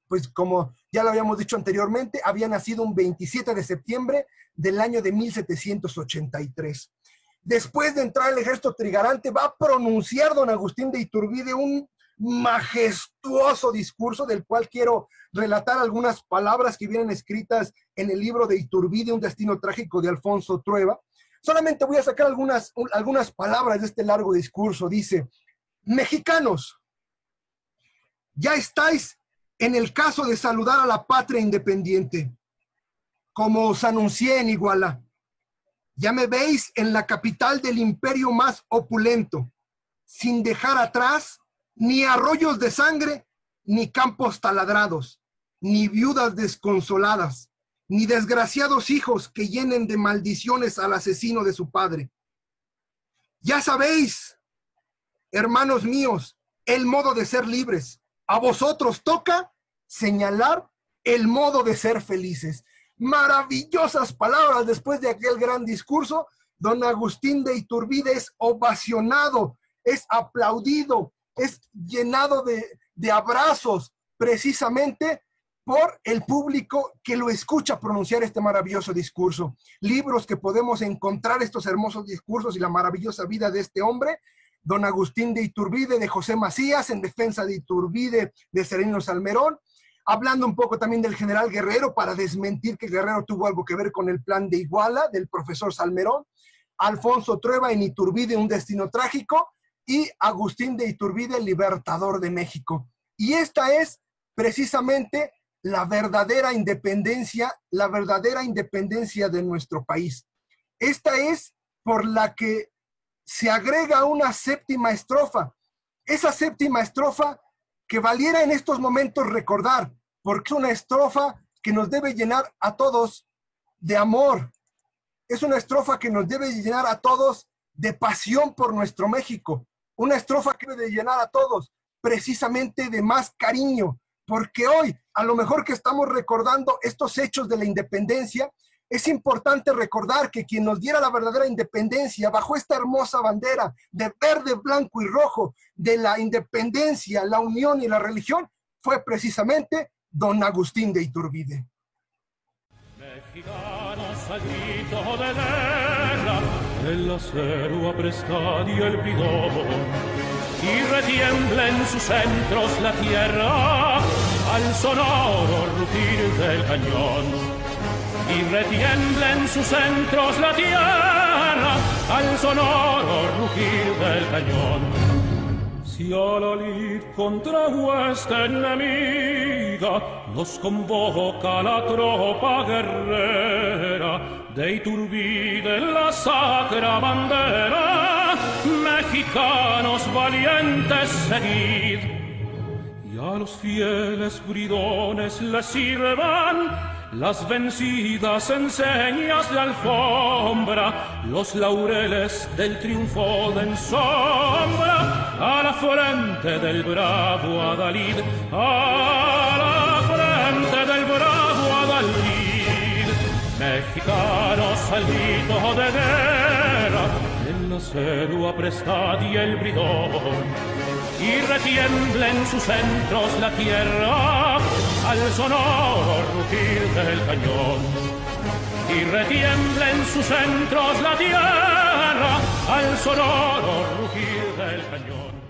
Pues como ya lo habíamos dicho anteriormente, había nacido un 27 de septiembre del año de 1783. Después de entrar al ejército trigarante, va a pronunciar don Agustín de Iturbide un majestuoso discurso del cual quiero relatar algunas palabras que vienen escritas en el libro de Iturbide, Un destino trágico de Alfonso Trueba. Solamente voy a sacar algunas palabras de este largo discurso. Dice: mexicanos, ya estáis en el caso de saludar a la patria independiente, como os anuncié en Iguala. Ya me veis en la capital del imperio más opulento, sin dejar atrás ni arroyos de sangre, ni campos taladrados, ni viudas desconsoladas, ni desgraciados hijos que llenen de maldiciones al asesino de su padre. Ya sabéis, hermanos míos, el modo de ser libres. A vosotros toca señalar el modo de ser felices. Maravillosas palabras después de aquel gran discurso. Don Agustín de Iturbide es ovacionado, es aplaudido, es llenado de abrazos, precisamente por el público que lo escucha pronunciar este maravilloso discurso. Libros que podemos encontrar estos hermosos discursos y la maravillosa vida de este hombre: don Agustín de Iturbide, de José Macías, En defensa de Iturbide, de Serenino Salmerón, hablando un poco también del general Guerrero, para desmentir que Guerrero tuvo algo que ver con el plan de Iguala, del profesor Salmerón, Alfonso Trueba, en Iturbide, Un destino trágico, y Agustín de Iturbide, libertador de México. Y esta es precisamente la verdadera independencia de nuestro país. Esta es por la que se agrega una séptima estrofa. Esa séptima estrofa que valiera en estos momentos recordar, porque es una estrofa que nos debe llenar a todos de amor. Es una estrofa que nos debe llenar a todos de pasión por nuestro México. Una estrofa que debe llenar a todos precisamente de más cariño, porque hoy, a lo mejor que estamos recordando estos hechos de la independencia, es importante recordar que quien nos diera la verdadera independencia bajo esta hermosa bandera de verde, blanco y rojo, de la independencia, la unión y la religión, fue precisamente don Agustín de Iturbide. Mexicanos al grito de guerra, el acero aprestad y el bridón, y retiembla en sus centros la tierra al sonoro rugir del cañón. Y retiembla en sus centros la tierra al sonoro rugir del cañón. Si a la lid contra hueste enemiga nos convoca la tropa guerrera de Iturbide la sacra bandera, mexicanos valientes seguid, y a los fieles bridones les sirvan las vencidas enseñas de alfombra, los laureles del triunfo de sombra, a la frente del bravo Adalid, a la frente del bravo Adalid. Mexicanos al grito de guerra, el acero aprestad y el bridón, y retiembla en sus centros la tierra al sonoro rugir del cañón. Y retiembla en sus centros la tierra al sonoro rugir del cañón.